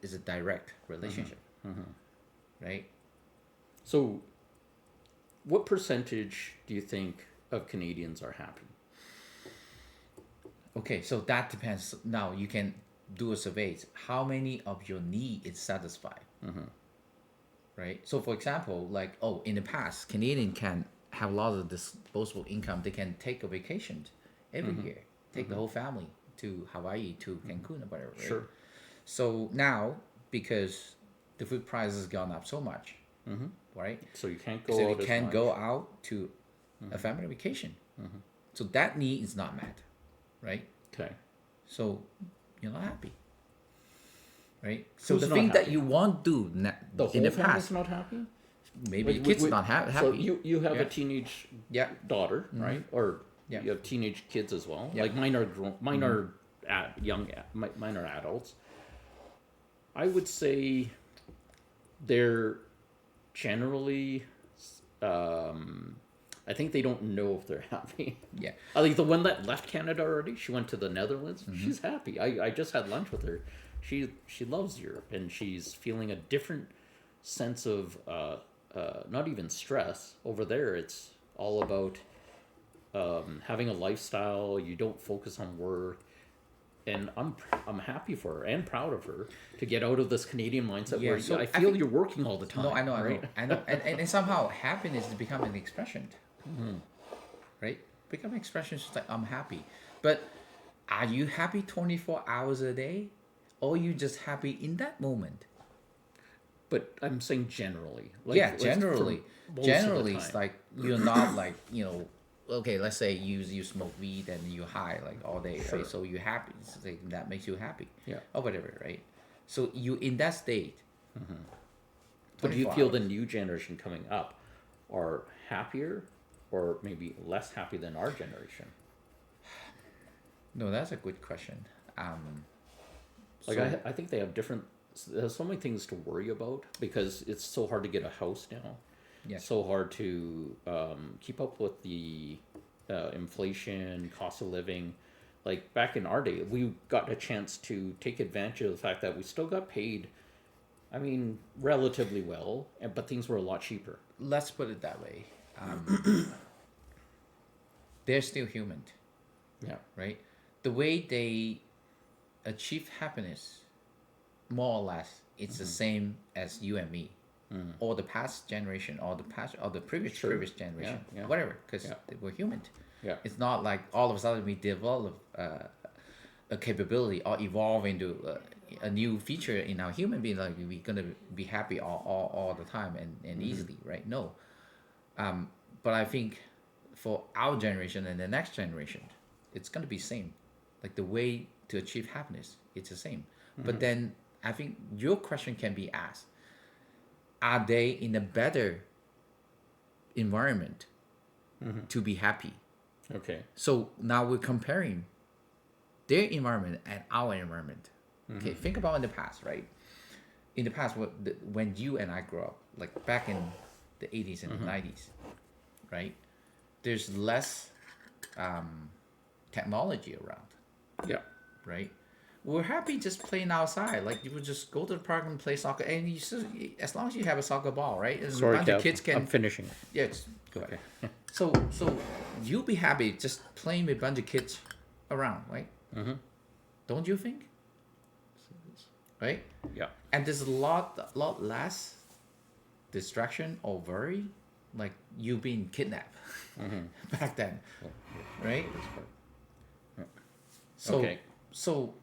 is a direct relationship, right? So, what percentage do you think of Canadians are happy? Okay, so that depends. Now you can do a survey. How many of your need is satisfied? Right. So for example, like oh, in the past, Canadian can have a lot of disposable income. They can take a vacation every year, take the whole family to Hawaii, to Cancun, or whatever. Right? Sure. So now, because the food price has gone up so much, right? So you can't go So out you as can much. go out to a family vacation. So that need is not met, right? Okay. So you're not happy, right? So Who's the not thing that happy? you want to do The whole in the family's past, not happy. maybe your kids not happy. So you have Yeah. a teenage Yeah. daughter, right? Or Yeah. you have teenage kids as well. Yeah. Like mine are grown. Mine are mine are adults. I would say they're generally. I think they don't know if they're happy. Yeah. I think the one that left Canada already, she went to the Netherlands. She's happy. I just had lunch with her. She loves Europe, and she's feeling a different sense of not even stress. Over there, it's all about having a lifestyle. You don't focus on work, and I'm happy for her and proud of her to get out of this Canadian mindset Yeah, where so I I feel think- you're working all the time. No, I know, right? I know, and somehow happiness has become an expression, right? Become expression is like I'm happy, but are you happy 24 hours a day, or you just happy in that moment? But I'm saying generally. Yeah, for generally, most of the generally it's time. like you're not like okay, let's say you smoke weed and you high like all day, Sure. right? So you're happy. It's like, that makes you happy, Yeah. or whatever, right? So you in that state. But do you 24 feel the hours. new generation coming up are happier or maybe less happy than our generation? No, that's a good question. Like So- I think they have different. There's so many things to worry about because it's so hard to get a house now. Yes. So hard to keep up with the inflation, cost of living. Like back in our day, we got a chance to take advantage of the fact that we still got paid. I mean, relatively well, but things were a lot cheaper. Let's put it that way. They're still human, Yeah. right? The way they achieve happiness, more or less, it's the same as you and me, or the past generation, or the previous Sure. previous generation, Yeah, yeah. whatever, because Yeah. we're human. Yeah. It's not like all of a sudden we develop a capability or evolve into a new feature in our human being, like we're gonna be happy all the time and easily, right? No. But I think for our generation and the next generation, it's gonna be same. Like the way to achieve happiness, it's the same. But then I think your question can be asked: are they in a better environment to be happy? Okay. So now we're comparing their environment and our environment. Okay, think about in the past, right? In the past, when you and I grew up, like back in the 80s and the 90s, right? There's less technology around, Yeah. right? We're happy just playing outside. Like you would just go to the park and play soccer, and as long as you have a soccer ball, right? As Sorry, bunch of Kev, kids can. I'm finishing. Yeah, just go ahead. So you'll be happy just playing with a bunch of kids around, right? Don't you think? Right? Yeah. And there's a lot less distraction or worry, like you being kidnapped back then, right? So, Okay. so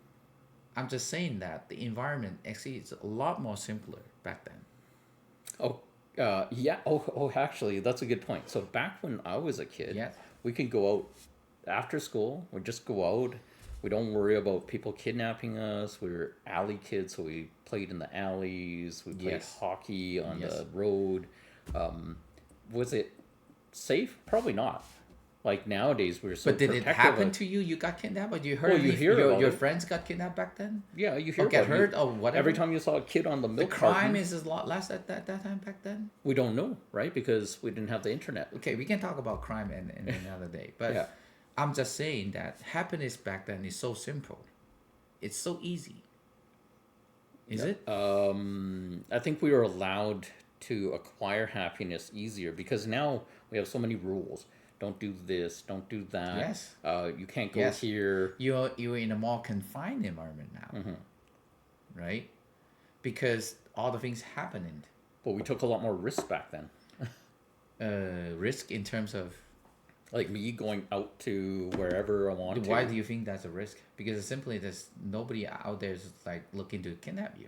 I'm just saying that the environment actually is a lot more simpler back then. Oh, yeah. Actually, that's a good point. So back when I was a kid, Yes. we could go out after school. We'd just go out, We don't worry about people kidnapping us. We were alley kids, so we played in the alleys. We played Yes. hockey on Yes. the road. Was it safe? Probably not. Like nowadays, we're so But did it protective happen of. to you? You got kidnapped, or you Well, heard you hear your about your it. friends got kidnapped back then, Yeah, you or hear get about hurt, it. or whatever? Every time you saw a kid on the The milk crime carton, is a lot less at that time back then. we don't know, right? Because we didn't have the internet. Okay, we can talk about crime in another day, but Yeah. I'm just saying that happiness back then is so simple. It's so easy. Is it? I think we were allowed to acquire happiness easier because now we have so many rules. Don't do this. Don't do that. Yes. You can't go Yes. here. You're in a more confined environment now, right? Because all the things happening. But we took a lot more risks back then. Risk in terms of Like me going out to wherever I want to. why do you think that's a risk? Because simply there's nobody out there is like looking to kidnap you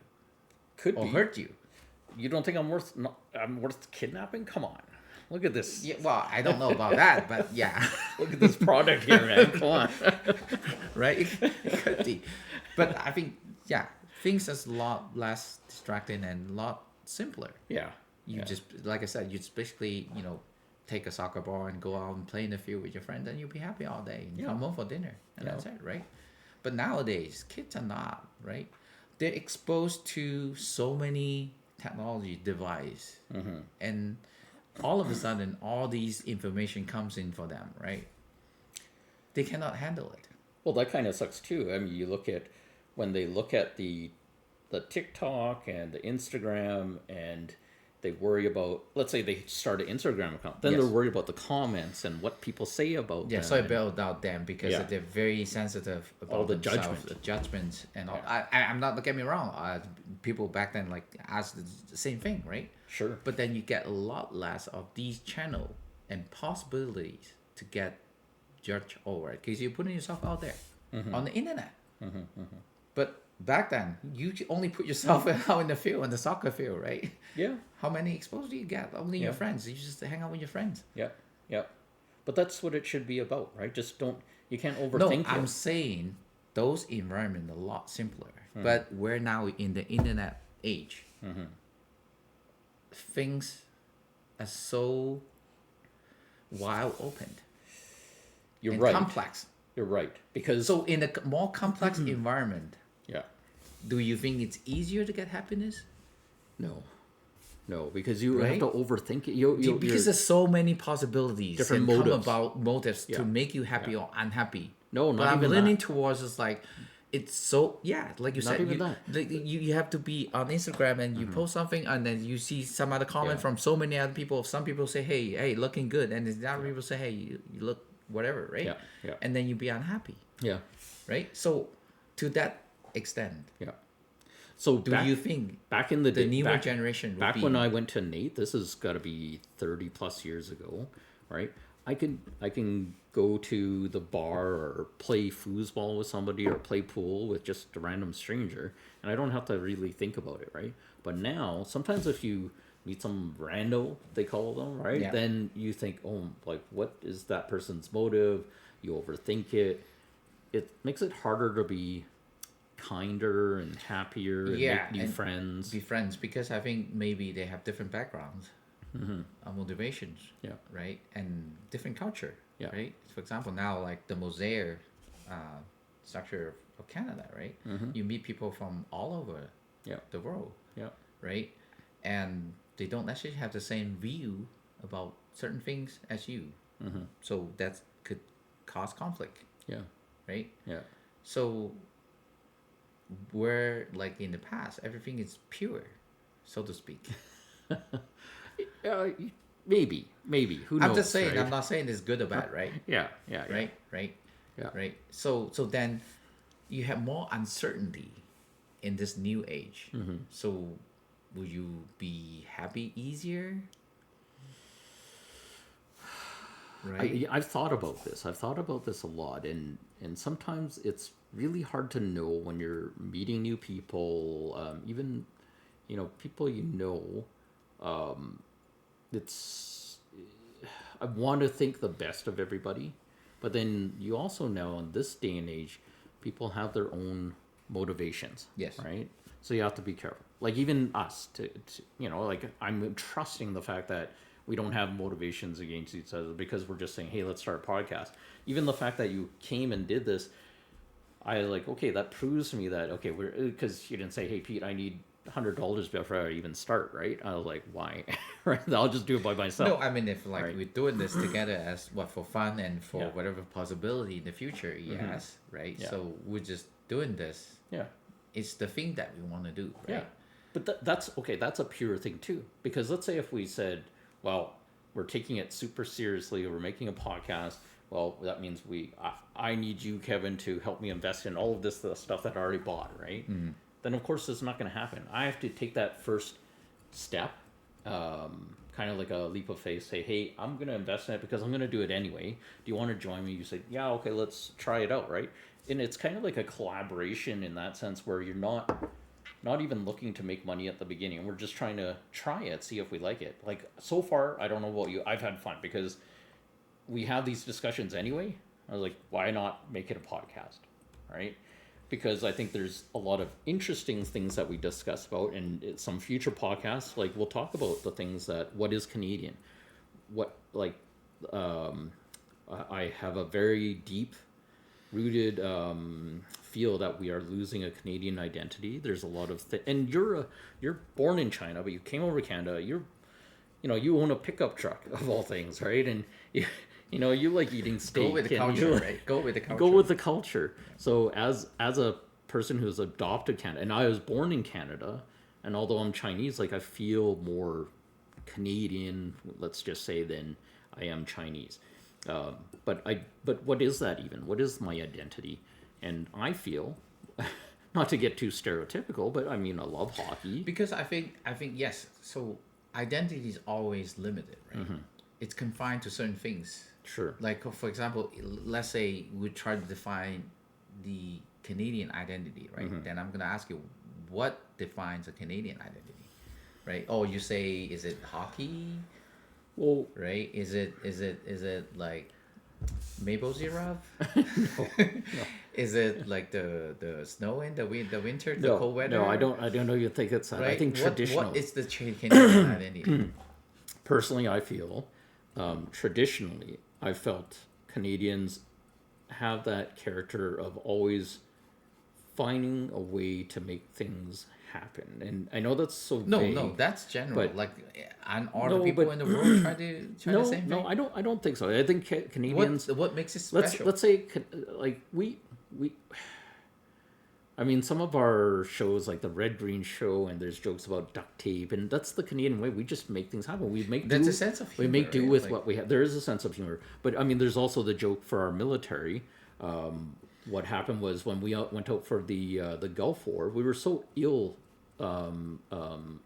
Could or be. hurt you. You don't think I'm worth? No, I'm worth kidnapping? Come on. Look at this. Yeah, well, I don't know about that, but yeah, Look at this product here, man. Come on. right? It could be, but I think yeah, things is a lot less distracting and a lot simpler. Yeah. You Yeah. just like I said, you just basically take a soccer ball and go out and play in the field with your friends, and you'll be happy all day. And Yeah. come home for dinner, and Yeah. that's it, right? But nowadays, kids are not right. They're exposed to so many technology device, and all of a sudden, all these information comes in for them, right? They cannot handle it. Well, that kind of sucks too. I mean, you look at when they look at the TikTok and the Instagram, and they worry about. Let's say they start an Instagram account, then Yes. they're worried about the comments and what people say about Yeah, them. so I and- bailed out them because Yeah. they're very sensitive about All the themselves, judgment. the judgments, and all. Yeah. I'm not. Don't get me wrong. People back then like asked the same thing, right? Sure. But then you get a lot less of these channel and possibilities to get judged over it because you're putting yourself out there on the internet. But back then, you only put yourself out in the field, on the soccer field, right? Yeah. How many exposure do you get? Only your Yeah. friends. You just hang out with your friends. Yep. Yep. But that's what it should be about, right? Just don't. You can't No, overthink I'm it. saying those environments are a lot simpler. Hmm. But we're now in the internet age. Mm-hmm. Things are so wide opened You're and right. complex. You're right. Because So in a more complex environment, yeah. do you think it's easier to get happiness? No. No, because you Right? have to overthink it. Because there's so many possibilities Different and motives. come about motives Yeah. to make you happy or unhappy. No, but not I'm even leaning that. towards is like it's so like you Not said even you, that. you have to be on Instagram and you post something and then you see some other comment Yeah. from so many other people. Some people say hey looking good, and then other people say hey you look whatever, right? Yeah, yeah. And then you be unhappy, Yeah. right? So to that extent, Yeah. So do you think back in the the day, newer generation would back be, when I went to Nate, this has got to be 30 plus years ago, right? I can go to the bar or play foosball with somebody or play pool with just a random stranger, and I don't have to really think about it, right? But now, sometimes if you meet some rando, they call them, right? Yeah. Then you think, oh, like what is that person's motive? You overthink it. It makes it harder to be kinder and happier and Yeah, make new and friends. be friends, because I think maybe they have different backgrounds, motivations, Yeah. right, and different culture, Yeah. right. For example, now like the mosaic structure of Canada, right, you meet people from all over Yeah. the world, Yeah. right, and they don't necessarily have the same view about certain things as you, so that could cause conflict, Yeah. right. Yeah. So where like in the past everything is pure, so to speak. Maybe. Who knows? I'm just saying, right? I'm not saying it's good or bad, right? Yeah. Yeah. Yeah. Right. Yeah. Right. So then you have more uncertainty in this new age. So will you be happy easier? Right. I've thought about this. I've thought about this a lot, and sometimes it's really hard to know when you're meeting new people, even people it's I want to think the best of everybody, but then you also know in this day and age, people have their own motivations. Yes. Right. So you have to be careful. Like even us, to like I'm trusting the fact that we don't have motivations against each other because we're just saying, hey, let's start a podcast. Even the fact that you came and did this, I like, okay, that proves to me that, okay, we're, because you didn't say, hey, Pete, I need $100 before I even start, right? I was like, why? Right? I'll just do it by myself. No, I mean, if like Right. we're doing this together as what, for fun and for Yeah. whatever possibility in the future, yes, right? Yeah. So we're just doing this. Yeah. It's the thing that we want to do, right? Yeah. But that's okay. That's a pure thing too. Because let's say if we said, well, we're taking it super seriously, we're making a podcast. Well, that means I need you, Kevin, to help me invest in all of this the stuff that I already bought, right? Then of course it's not going to happen. I have to take that first step, kind of like a leap of faith. Say, hey, I'm going to invest in it because I'm going to do it anyway. Do you want to join me? You say, yeah, okay, let's try it out, right? And it's kind of like a collaboration in that sense where you're not even looking to make money at the beginning. We're just trying to try it, see if we like it. Like so far, I don't know about you. I've had fun because we have these discussions anyway. I was like, why not make it a podcast, right? Because I think there's a lot of interesting things that we discuss about, and some future podcasts, like we'll talk about the things that what is Canadian, what like I have a very deep rooted feel that we are losing a Canadian identity. There's a lot of and you're born in China, but you came over to Canada. You own a pickup truck of all things, right? And you like eating steak. Go with the and culture, right? Go with the culture. Go with the culture. So as a person who's adopted Canada, and I was born in Canada, and although I'm Chinese, like I feel more Canadian, let's just say, than I am Chinese. But what is that even? What is my identity? And I feel, not to get too stereotypical, but I mean I love hockey. Because I think yes. So identity is always limited, right? It's confined to certain things. Sure. Like for example, let's say we try to define the Canadian identity, right? Then I'm gonna ask you, what defines a Canadian identity, right? Oh, you say, is it hockey? Well, Right? Is it like maple syrup? no. Is it like the snow in the winter, the No, cold weather? no, I don't know. You think it's that? Right? I think traditional. What is the Canadian identity? Personally, I feel traditionally, I felt Canadians have that character of always finding a way to make things happen. And I know that's so vague. No, that's general. but- Like, and all No, the people but- in the world try the same thing. No, I don't think so. I think Canadians. What makes it special? Let's say like we. I mean, some of our shows, like the Red Green Show, and there's jokes about duct tape, and that's the Canadian way. We just make things happen. We make That's do, a sense of we humor, make do right? with Like- what we have. There is a sense of humor, but I mean, there's also the joke for our military. What happened was when we went out for the Gulf War, we were so ill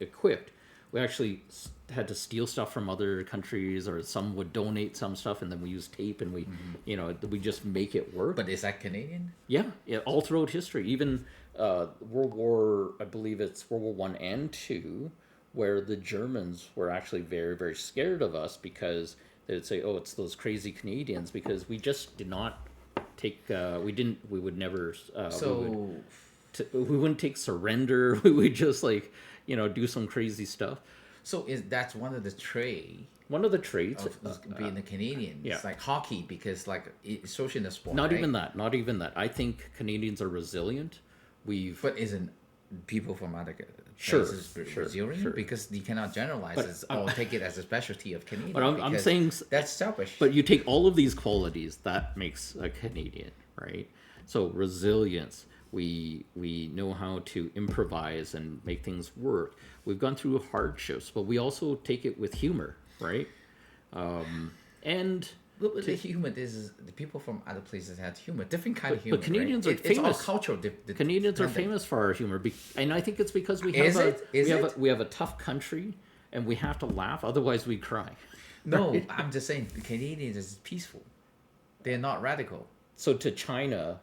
equipped. We actually had to steal stuff from other countries, or some would donate some stuff, and then we use tape, and we just make it work. But is that Canadian? Yeah, all throughout history, even World War, I believe it's World War One and Two, where the Germans were actually very, very scared of us because they'd say, "Oh, it's those crazy Canadians," because we just did not take. We would never. We wouldn't take surrender. We would just do some crazy stuff. So that's one of the One of the traits of being a Canadian. yeah. It's like hockey, because like it's social in the sport. Not right? even that. Not even that. I think Canadians are resilient. But isn't people from other Sure, places sure, resilient? sure. Because you cannot generalize But it or take it as a specialty of Canadian. But I'm because saying, that's selfish. but you take all of these qualities, that makes a Canadian, right? So resilience. We know how to improvise and make things work. We've gone through hardships, but we also take it with humor, right? And But the humor is the people from other places have humor, different kind of humor. but Canadians right? are famous. It's all cultural. Canadians are dependent. famous for our humor, and I think it's because we have Is it? Is it? we have a tough country, and we have to laugh, otherwise we cry. No, I'm just saying the Canadians is peaceful. They're not radical. So to China,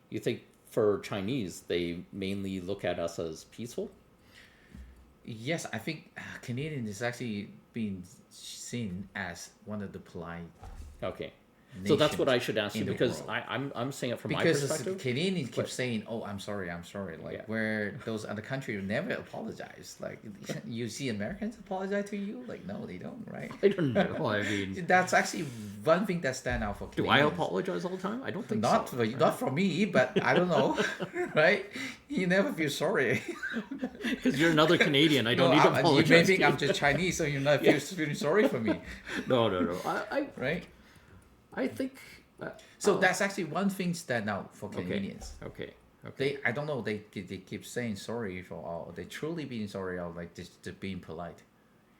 you think for Chinese they mainly look at us as peaceful? Yes, I think Canadian is actually being seen as one of the polite. Okay. So that's what I nations should ask you in the because world. I'm saying it from my Because the perspective. Canadians keep but- saying, "Oh, I'm sorry, I'm sorry," like Yeah. where those other countries never apologize. Like you see Americans apologize to you, like no, they don't, right? I don't know. I mean, That's actually one thing that stand out for do I Canadians. apologize all the time? I don't think Not so. for you, not for me, but I don't know, right? You never feel sorry. Because you're another Canadian. I don't need to You apologize. may to think you. I'm just Chinese, so you're not feeling sorry for me, No, no, no. right? I think. So that's actually one thing stand out for okay. Canadians. Okay. Okay. They, I don't know, they keep saying sorry for all. They truly being sorry or like just being polite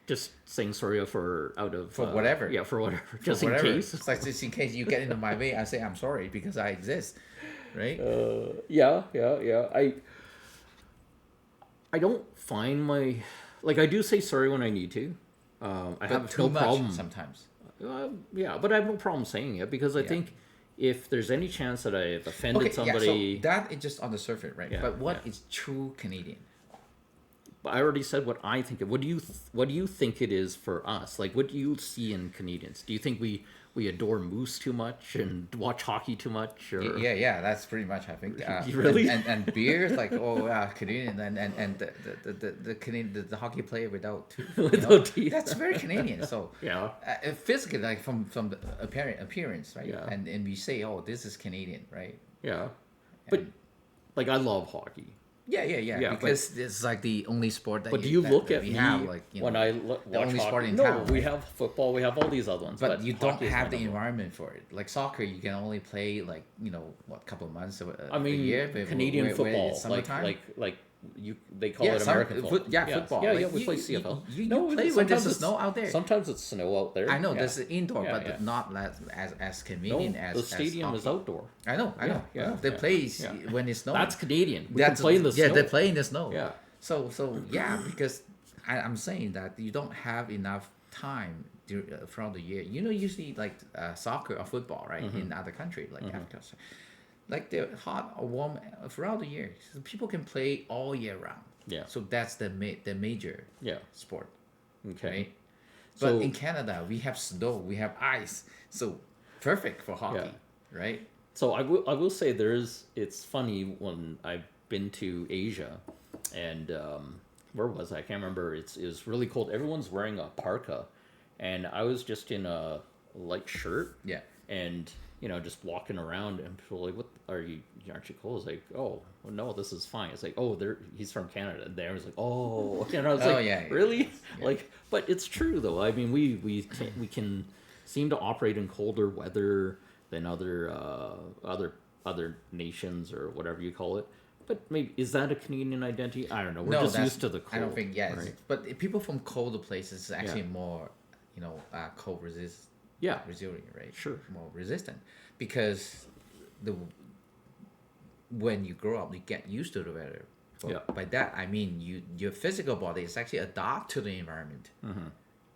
Just saying sorry for out of for whatever. Yeah, for whatever. Just For in whatever. case. It's like just in case you get into my way, I say I'm sorry because I exist, right? Yeah. I don't find my like I do say sorry when I need to. I But have too no much problem. sometimes. Yeah, but I have no problem saying it because I Yeah. think if there's any chance that I've offended Okay, somebody, yeah. So that is just on the surface, right? Yeah, But what yeah. is true Canadian? I already said what I think. What do you think it is for us? Like, what do you see in Canadians? Do you think we adore moose too much and watch hockey too much? Or Yeah, that's pretty much I think. Really? And beers like Canadian and the Canadian the hockey player without tooth. Without teeth. That's very Canadian. So Yeah. physically like from the appearance, right? Yeah. And we say, oh, this is Canadian, right? Yeah, but And- like I love hockey. Yeah. Yeah, but- Because it's like the only sport that. But do you look that at we me have, like when know, I watch only hockey? sport in No, town, we right? have football, we have all these other ones, But you don't hockey is have one the of them. environment for it. Like soccer, you can only play like what couple of months I mean, a year. But Canadian where football, it's summertime. like you they call Yeah, it American football. yeah, football. Yeah, Like, yeah, we you- play you- CFL. you No, play when sometimes there's it's- snow out there. Sometimes it's snow out there. I know yeah. there's an indoor, Yeah, but yeah. not as No, convenient as the stadium is hockey. outdoor. I know. Yeah, I know. They yeah, play yeah. when it's snow. That's Canadian. We That's can play in the yeah, snow. they play in the snow. Yeah. So yeah, because I'm saying that you don't have enough time throughout the year. Usually like soccer or football, right? Mm-hmm. In other countries like Africa, like they're hot or warm throughout the year. So people can play all year round. Yeah. So that's the major Yeah. sport, Okay. right? So- But in Canada, we have snow, we have ice, so perfect for hockey, right? So I will say it's funny when I've been to Asia, and where was I? can't remember. It was really cold. Everyone's wearing a parka, and I was just in a light shirt. Yeah. And just walking around, and people were like, "What are you? Aren't you cold?" It's like, "Oh, well, no, this is fine." It's like, "Oh, he's from Canada." And there was like, "Oh," and I was Oh, like, yeah, "Really?" yeah. Like, but it's true though. I mean, we can seem to operate in colder weather than other nations or whatever you call it. But maybe is that a Canadian identity? I don't know. We're just that's- used to the cold. I don't think yes, right? but people from colder places is actually Yeah. more, cold Yeah, resilient, right? Sure. More resistant because when you grow up, you get used to the weather. Yeah. By that I mean your physical body is actually adapt to the environment,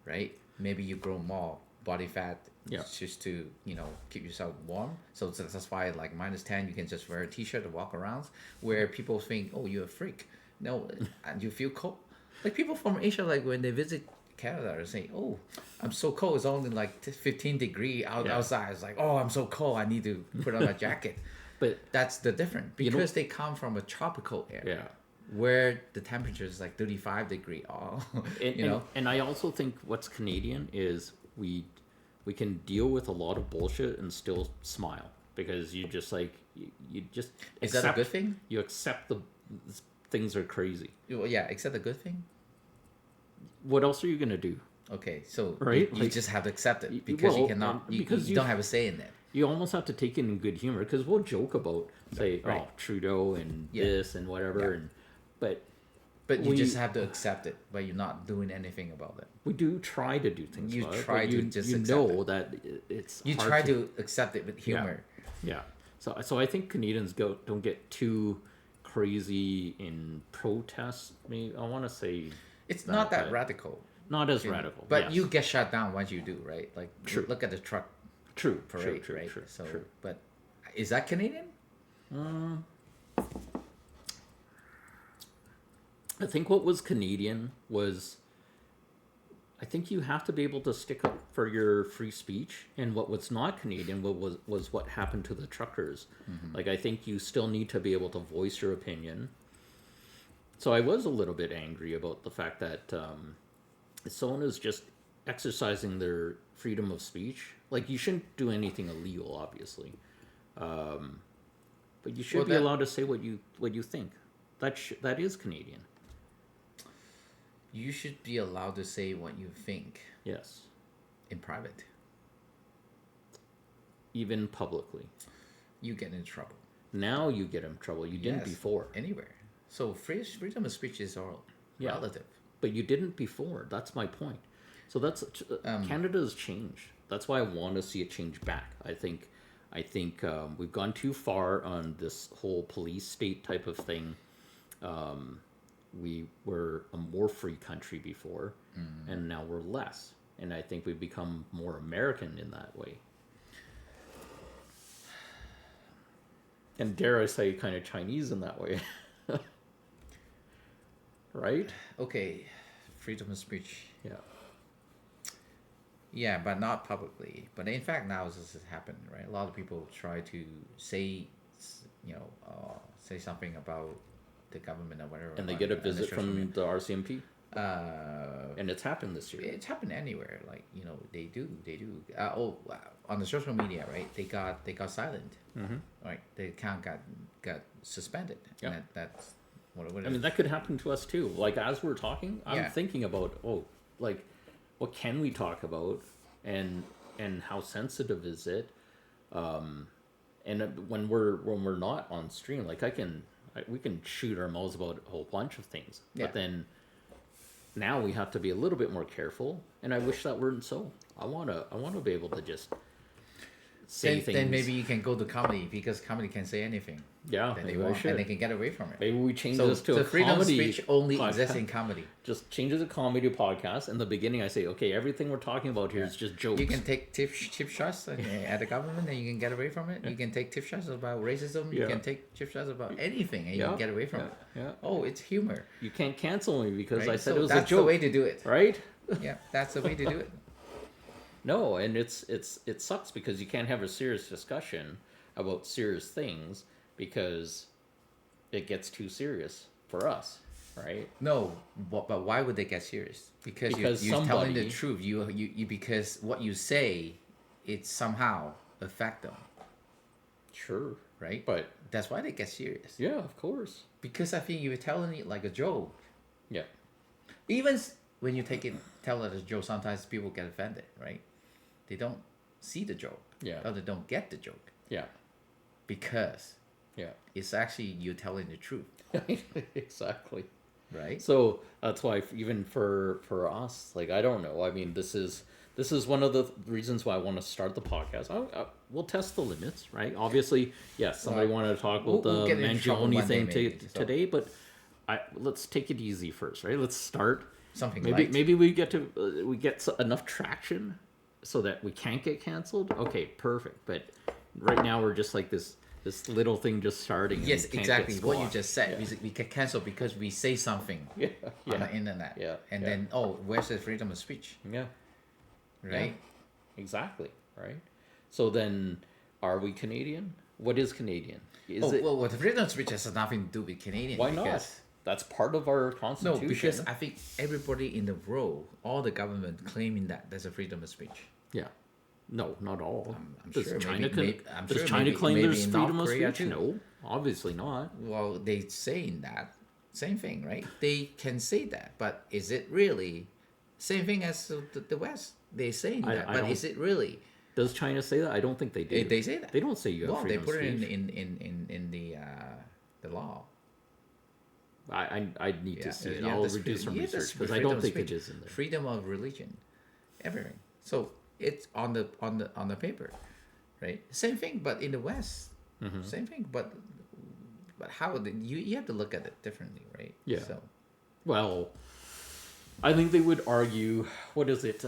right? Maybe you grow more body fat Yeah. just to keep yourself warm. So that's why like -10 you can just wear a t-shirt and walk around. Where people think, oh, you're a freak. No, and you feel cold. Like people from Asia, like when they visit Canada, are saying, "Oh, I'm so cold. It's only like 15 degree outside." It's like, "Oh, I'm so cold. I need to put on a jacket." but That's the difference You know- because they come from a tropical area yeah. where the temperature is like 35 degree. Oh, And I also think what's Canadian is we can deal with a lot of bullshit and still smile because you just like you just Is that a good thing? You accept things are crazy. Well, yeah, except a good thing. What else are you gonna do? Okay, so Right, you like- just have to accept it because you well, cannot. because You don't have a say in it. You almost have to take it in good humor because we'll joke about say Right. oh Trudeau and Yeah. this and whatever Yeah. and but But you we- just have to accept it, but you're not doing anything about it. we do try to do things. You about it, try but to you, just you accept know it. that it's You hard try to accept it with humor. Yeah. So I think Canadians don't get too crazy in protest. Maybe I want to say It's not that but radical. not as radical. But yes. you get shut down once you do, right? Like True. look at the truck true parade, true right? true So, true. but is that Canadian? I think what was Canadian was I think you have to be able to stick up for your free speech. And what was not Canadian was what happened to the truckers. Like, I think you still need to be able to voice your opinion. So I was a little bit angry about the fact that if someone is just exercising their freedom of speech, like, you shouldn't do anything illegal, obviously, but you should be allowed to say what you think. That is Canadian. You should be allowed to say what you think Yes, in private. even publicly. You get in trouble. Now you get in trouble. You didn't Yes, before. anywhere. So freedom of speech is all Yeah. relative. But you didn't before. That's my point. So that's Canada's changed. That's why I want to see it change back. I think we've gone too far on this whole police state type of thing. We were a more free country before, and now we're less. And I think we've become more American in that way. And dare I say, kind of Chinese in that way. Right? Okay, freedom of speech. Yeah. Yeah, but not publicly. But in fact, now this has happened, right? A lot of people try to say, say something about the government or whatever. And they on- get a on the visit social from media. the RCMP. Uh, And it's happened this year. it's happened anywhere. Like they do. On the social media, right? They got silent. Right, the account got suspended. Yeah. And that's what I mean, that could happen to us too. Like, as we're talking, I'm Yeah. thinking about, like, what can we talk about, and how sensitive is it? And when we're not on stream, like, we can shoot our mouths about a whole bunch of things, Yeah. but then now we have to be a little bit more careful. And I wish that weren't so. I wanna be able to just say things. then maybe you can go to comedy because comedy can say anything. Yeah, that they maybe I want, should. and they can get away from it. Maybe we change So this to the a freedom of comedy speech only podcast. exists in comedy. Just change it to comedy podcast. In the beginning, I say, okay, everything we're talking about here is just jokes. You can take tip shots at the government and you can get away from it. You can take tip shots about racism. You Yeah. can take tip shots about anything and you Yeah. can get away from it. Yeah. Oh, it's humor. You can't cancel me because Right? I said So it was a that's joke. the way to do it. Right? Yeah, that's the way to do it. No, and it sucks because you can't have a serious discussion about serious things because it gets too serious for us, right? No, but why would they get serious? Because you're telling the somebody- truth. You because what you say, it somehow affect them, Sure. right? But That's why they get serious. yeah, of course. Because I think you're telling it like a joke. Yeah. Even when you tell it as a joke, sometimes people get offended, right? They don't see the joke. Yeah. Or they don't get the joke Yeah. because Yeah. it's actually you telling the truth, Exactly. right? So that's why even for us, like, I don't know. I mean, this is one of the reasons why I want to start the podcast. We'll test the limits, right? Obviously, yes. Somebody Well, wanted to talk we'll about get the in trouble Mangione one day thing maybe, so- today, but let's take it easy first, right? Let's start. Something Maybe light. maybe we get enough traction so that we can't get canceled. Okay, perfect. But right now we're just like this little thing just starting. and Yes, we can't exactly. get What you squashed. just said. Yeah. We get canceled because we say something Yeah. on Yeah. the internet. Yeah, And yeah. then, where's the freedom of speech? Yeah. Right? Exactly. Right. So then, are we Canadian? What is Canadian? Is it? Well, the freedom of speech has nothing to do with Canadian. Why not? because- That's part of our No, constitution. because I think everybody in the world, all the government claiming that there's a freedom of speech. Yeah. No, not all. I'm does sure China maybe- I'm does sure China maybe- claim maybe there's in freedom North of Korea speech? too. No, obviously not. Well, they saying that same thing, right? They can say that, but is it really same thing as the West? They saying I- that, I but don't- is it really? Does China say that? I don't think they do. They say that. They don't say you have Well, they freedom put of it speech. in the law. I need to see it. you have I'll the do some you have the research because I freedom don't of think it speech, is in there. Freedom of religion, everything. So it's on the paper, right? Same thing, but in the West, Mm-hmm. same thing, but how you have to look at it differently, right? Yeah. So Well, I think they would argue, what is it?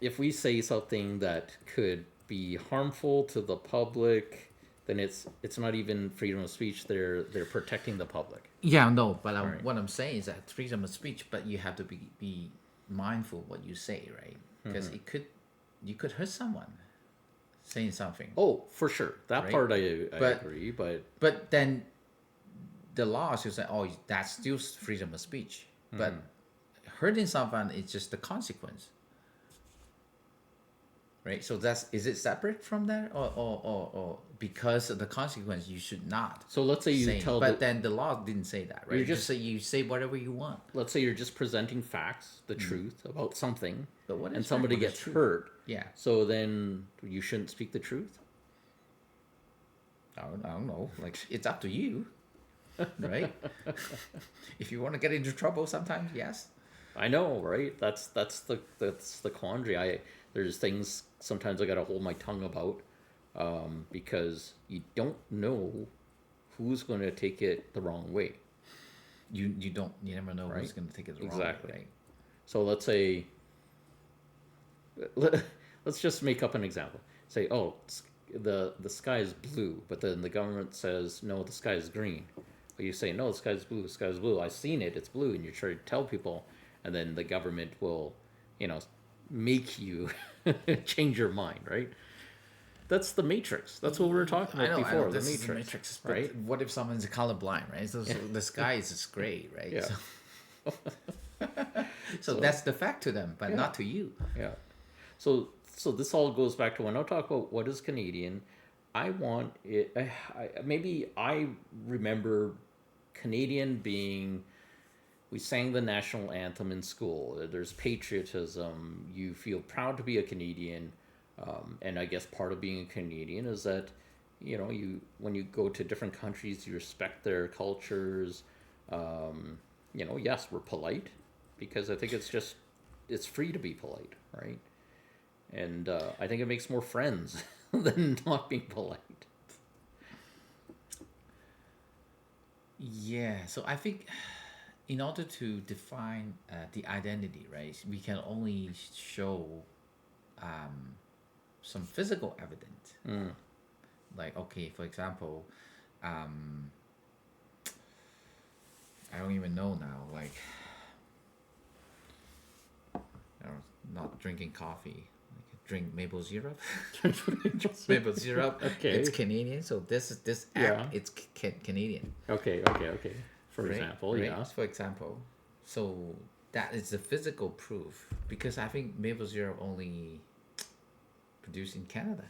If we say something that could be harmful to the public, then it's not even freedom of speech. They're protecting the public. yeah, no, but Right. what I'm saying is that freedom of speech, but you have to be mindful what you say, right? Because you could hurt someone saying something. Oh, for sure. That Right? part I But- agree, but But then the law should say, oh, that's still freedom of speech. But hurting someone is just the consequence. Right? So is it separate from that? Or because of the consequence, you should not. so let's say you say. tell But then the law didn't say that, right? You You just- just say you say whatever you want. let's say you're just presenting facts, the truth about something, But what and is somebody fact? What is gets truth? hurt. Yeah. So then you shouldn't speak the truth? I don't know. Like, it's up to you, right? If you want to get into trouble, sometimes yes. I know, right? That's the quandary. There's things sometimes I gotta hold my tongue about, because you don't know who's going to take it the wrong way. You never know Right. who's going to take it the wrong Exactly. way, right? So let's say, let's just make up an example. Say, oh, the sky is blue, but then the government says no, the sky is green. But you say no, the sky is blue. The sky is blue. I've seen it. It's blue, and you try to tell people, and then the government will, make you change your mind, right? That's the Matrix. That's what we were talking about before. The This Matrix, is the Matrix, but right? what if someone's colorblind, right? So the sky is just gray, right? Yeah. So that's the fact to them, but not to you. Yeah. So this all goes back to when I talk about what is Canadian. I want it. Maybe I remember Canadian being. We sang the national anthem in school. There's patriotism. You feel proud to be a Canadian, and I guess part of being a Canadian is that, you when you go to different countries, you respect their cultures. Yes, we're polite, because I think it's free to be polite, right? And I think it makes more friends than not being polite. Yeah. So I think, in order to define the identity, right, we can only show some physical evidence. Like, okay, for example, I don't even know now. Like, not drinking coffee. Like, drink maple syrup. Maple syrup. Okay. It's Canadian, so this act. Yeah. It's Canadian. Okay. For Right? example, Right? yeah. For example, so that is the physical proof, because I think maple syrup only produced in Canada.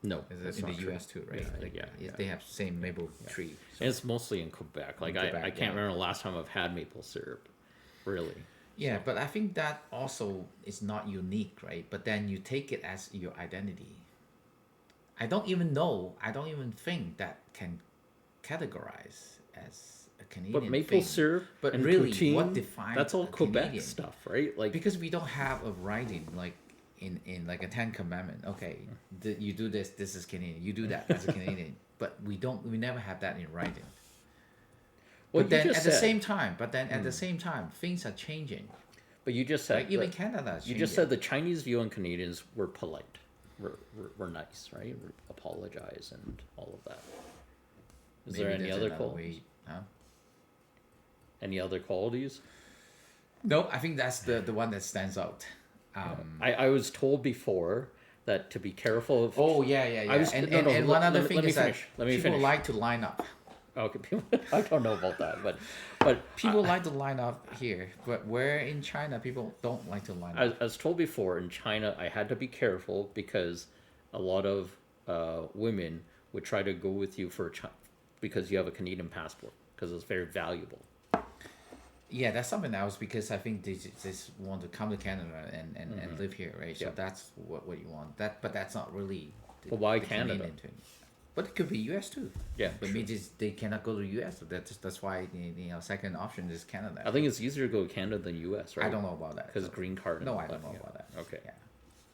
No, Is that's it in not the true. U.S. too, right? Yeah, Like, yeah. they have the same maple tree. And it's mostly in Quebec. Like Quebec, I can't yeah. remember the last time I've had maple syrup. Really. Yeah, but I think that also is not unique, right? But then you take it as your identity. I don't even think that can categorize as a Canadian But maple thing. syrup But and really, poutine, what defines that's all a Quebec Canadian? stuff, right? Like Because we don't have a writing like in like a Ten Commandment. Okay, you do this is Canadian. You do that, that's a Canadian. But we never have that in writing. what But then you at just the said. same time, things are changing. But you just said Like, even that- Canada is You changing. just said the Chinese view on Canadians were polite. We're nice, right? We apologize and all of that. Is Maybe there any there's other another qualities? way, huh? Any other qualities? No, I think that's the one that stands out. I was told before that to be careful of. Oh yeah. I was- and no, no, and let- one other let me- thing let me is that finish. Let me people finish. like to line up. Okay, people, I don't know about that, but People like to line up here, but where in China people don't like to line up. I was told before in China I had to be careful because a lot of women would try to go with you because you have a Canadian passport because it's very valuable. Yeah, that's something else, because I think they just want to come to Canada and live here, right? So Yeah. that's what you want. But that's not really. But why Canada? Canadian thing. But it could be U.S. too. Yeah, But true. maybe they cannot go to U.S. So that's why the second option is Canada. I think it's easier to go to Canada than U.S. Right? I don't know about that. because so- green card. and No, all I don't that, know yeah. about that. Okay. Yeah.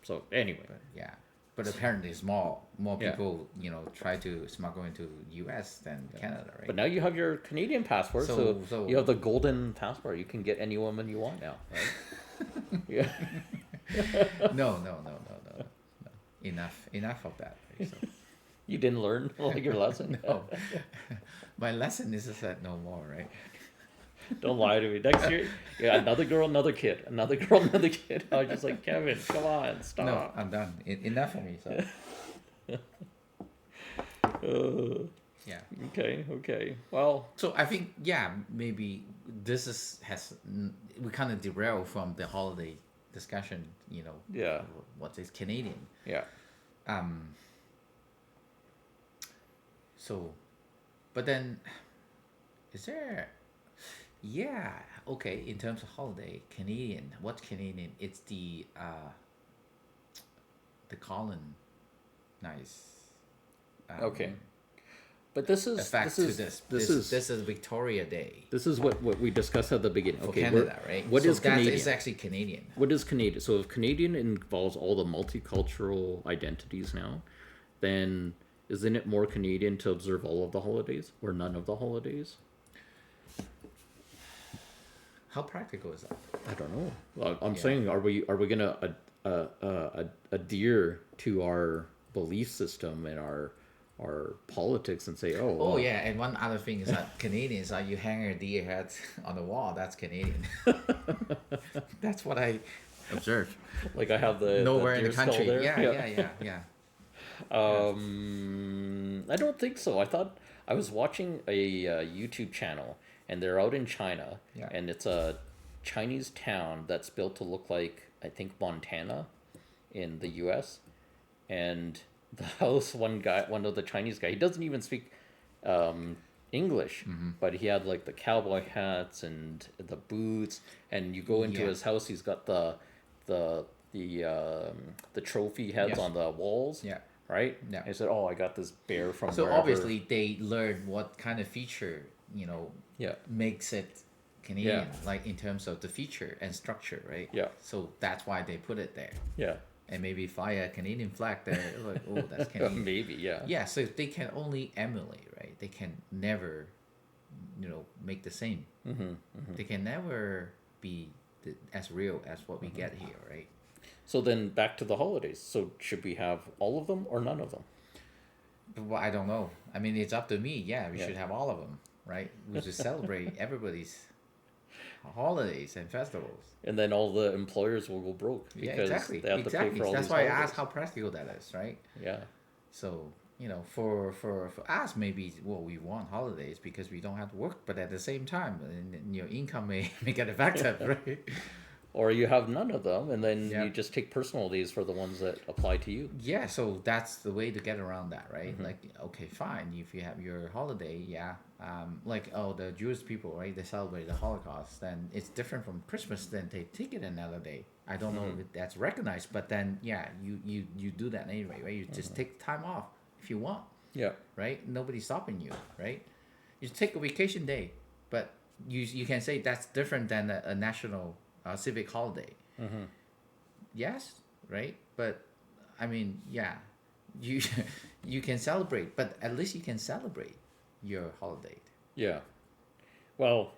So anyway, But apparently, it's more Yeah. people try to smuggle into U.S. than Canada, right? but now you have your Canadian passport, so, So- you have the golden passport. You can get any woman you want now, right? yeah. No. Enough of that. Right? So, You didn't learn like your lesson. no, my lesson is just that no more, right? Don't lie to me. Next year, yeah, another girl, another kid, another girl, another kid. I was just like, Kevin, come on, No, stop. I'm done. Enough for me. So Uh, yeah. okay, okay. Well, So I think yeah, maybe this is has we kind of derail from the holiday discussion. You know, yeah, what is Canadian? yeah. Um. So, but then, is there? Yeah. Okay. In terms of holiday, Canadian. What's Canadian? It's the colon. Nice. Okay, but this is Effect to this. this This is Victoria Day this is what we discussed at the beginning. for Okay, Canada, right? what so is that Canadian? is actually Canadian. What is Canadian? So if Canadian involves all the multicultural identities now, then isn't it more Canadian to observe all of the holidays or none of the holidays? How practical is that? I don't know. I'm Yeah. saying, are we gonna adhere to our belief system and our politics and say, oh, Oh yeah, and one other thing is that Canadians are you hang a deer head on the wall. That's Canadian. That's what I observed. like I have the Nowhere in deer the skull country. there? Yeah. I don't think so. I thought I was watching a YouTube channel, and they're out in China, Yeah. and it's a Chinese town that's built to look like, I think, Montana in the U.S. And the house, one of the Chinese guy, he doesn't even speak English, but he had like the cowboy hats and the boots, and you go into Yeah. his house, he's got the the trophy heads Yes. on the walls, Yeah. right? Yeah. He said, "Oh, I got this bear from So wherever." obviously they learn what kind of feature yeah, makes it Canadian, like in terms of the feature and structure, right? Yeah. So that's why they put it there, yeah, and maybe fly a Canadian flag there. Like, oh, that's Canadian. maybe, yeah, Yeah, so they can only emulate, right? They can never, make the same. They can never be as real as what we get here, right? So then back to the holidays. So should we have all of them or none of them? But I don't know. I mean, it's up to me. Yeah, we Yeah. should have all of them, right? We should celebrate everybody's holidays and festivals. And then all the employers will go broke Yeah, because exactly. they have to pay for all That's these why I holidays. asked how practical that is, right? Yeah, So, for us, maybe, well, we want holidays because we don't have to work, but at the same time, your income may get affected, right? or you have none of them, and then Yeah. you just take personal days for the ones that apply to you. Yeah, so that's the way to get around that, right? Like, okay, fine, if you have your holiday, yeah, like, oh, the Jewish people, right? They celebrate the Holocaust, then it's different from Christmas. Then they take it another day. I don't know if that's recognized, but then yeah, you do that anyway, right? You just take time off if you want, Yeah, right? Nobody's stopping you, right? You take a vacation day, but you can say that's different than a national civic holiday. Yes, right? But I mean, yeah, you you can celebrate, but at least you can celebrate your holiday. yeah. Well,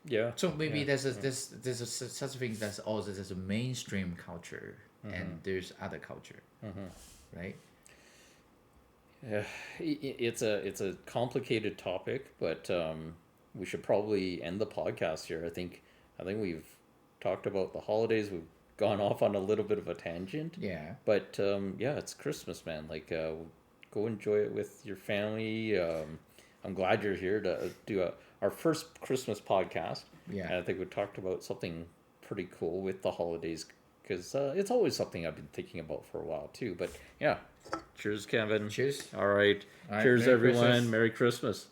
yeah. So maybe Yeah. there's such a thing that's also there's a mainstream culture and there's other culture, right? Yeah, it's a complicated topic, but we should probably end the podcast here. I think we've talked about the holidays. We've gone off on a little bit of a tangent, Yeah. but yeah, it's Christmas, man. Like, go enjoy it with your family. I'm glad you're here to do our first Christmas podcast. Yeah. And I think we talked about something pretty cool with the holidays because it's always something I've been thinking about for a while too. But yeah, cheers, Kevin. Cheers. All right. All right, Cheers, Merry everyone. Christmas. Merry Christmas.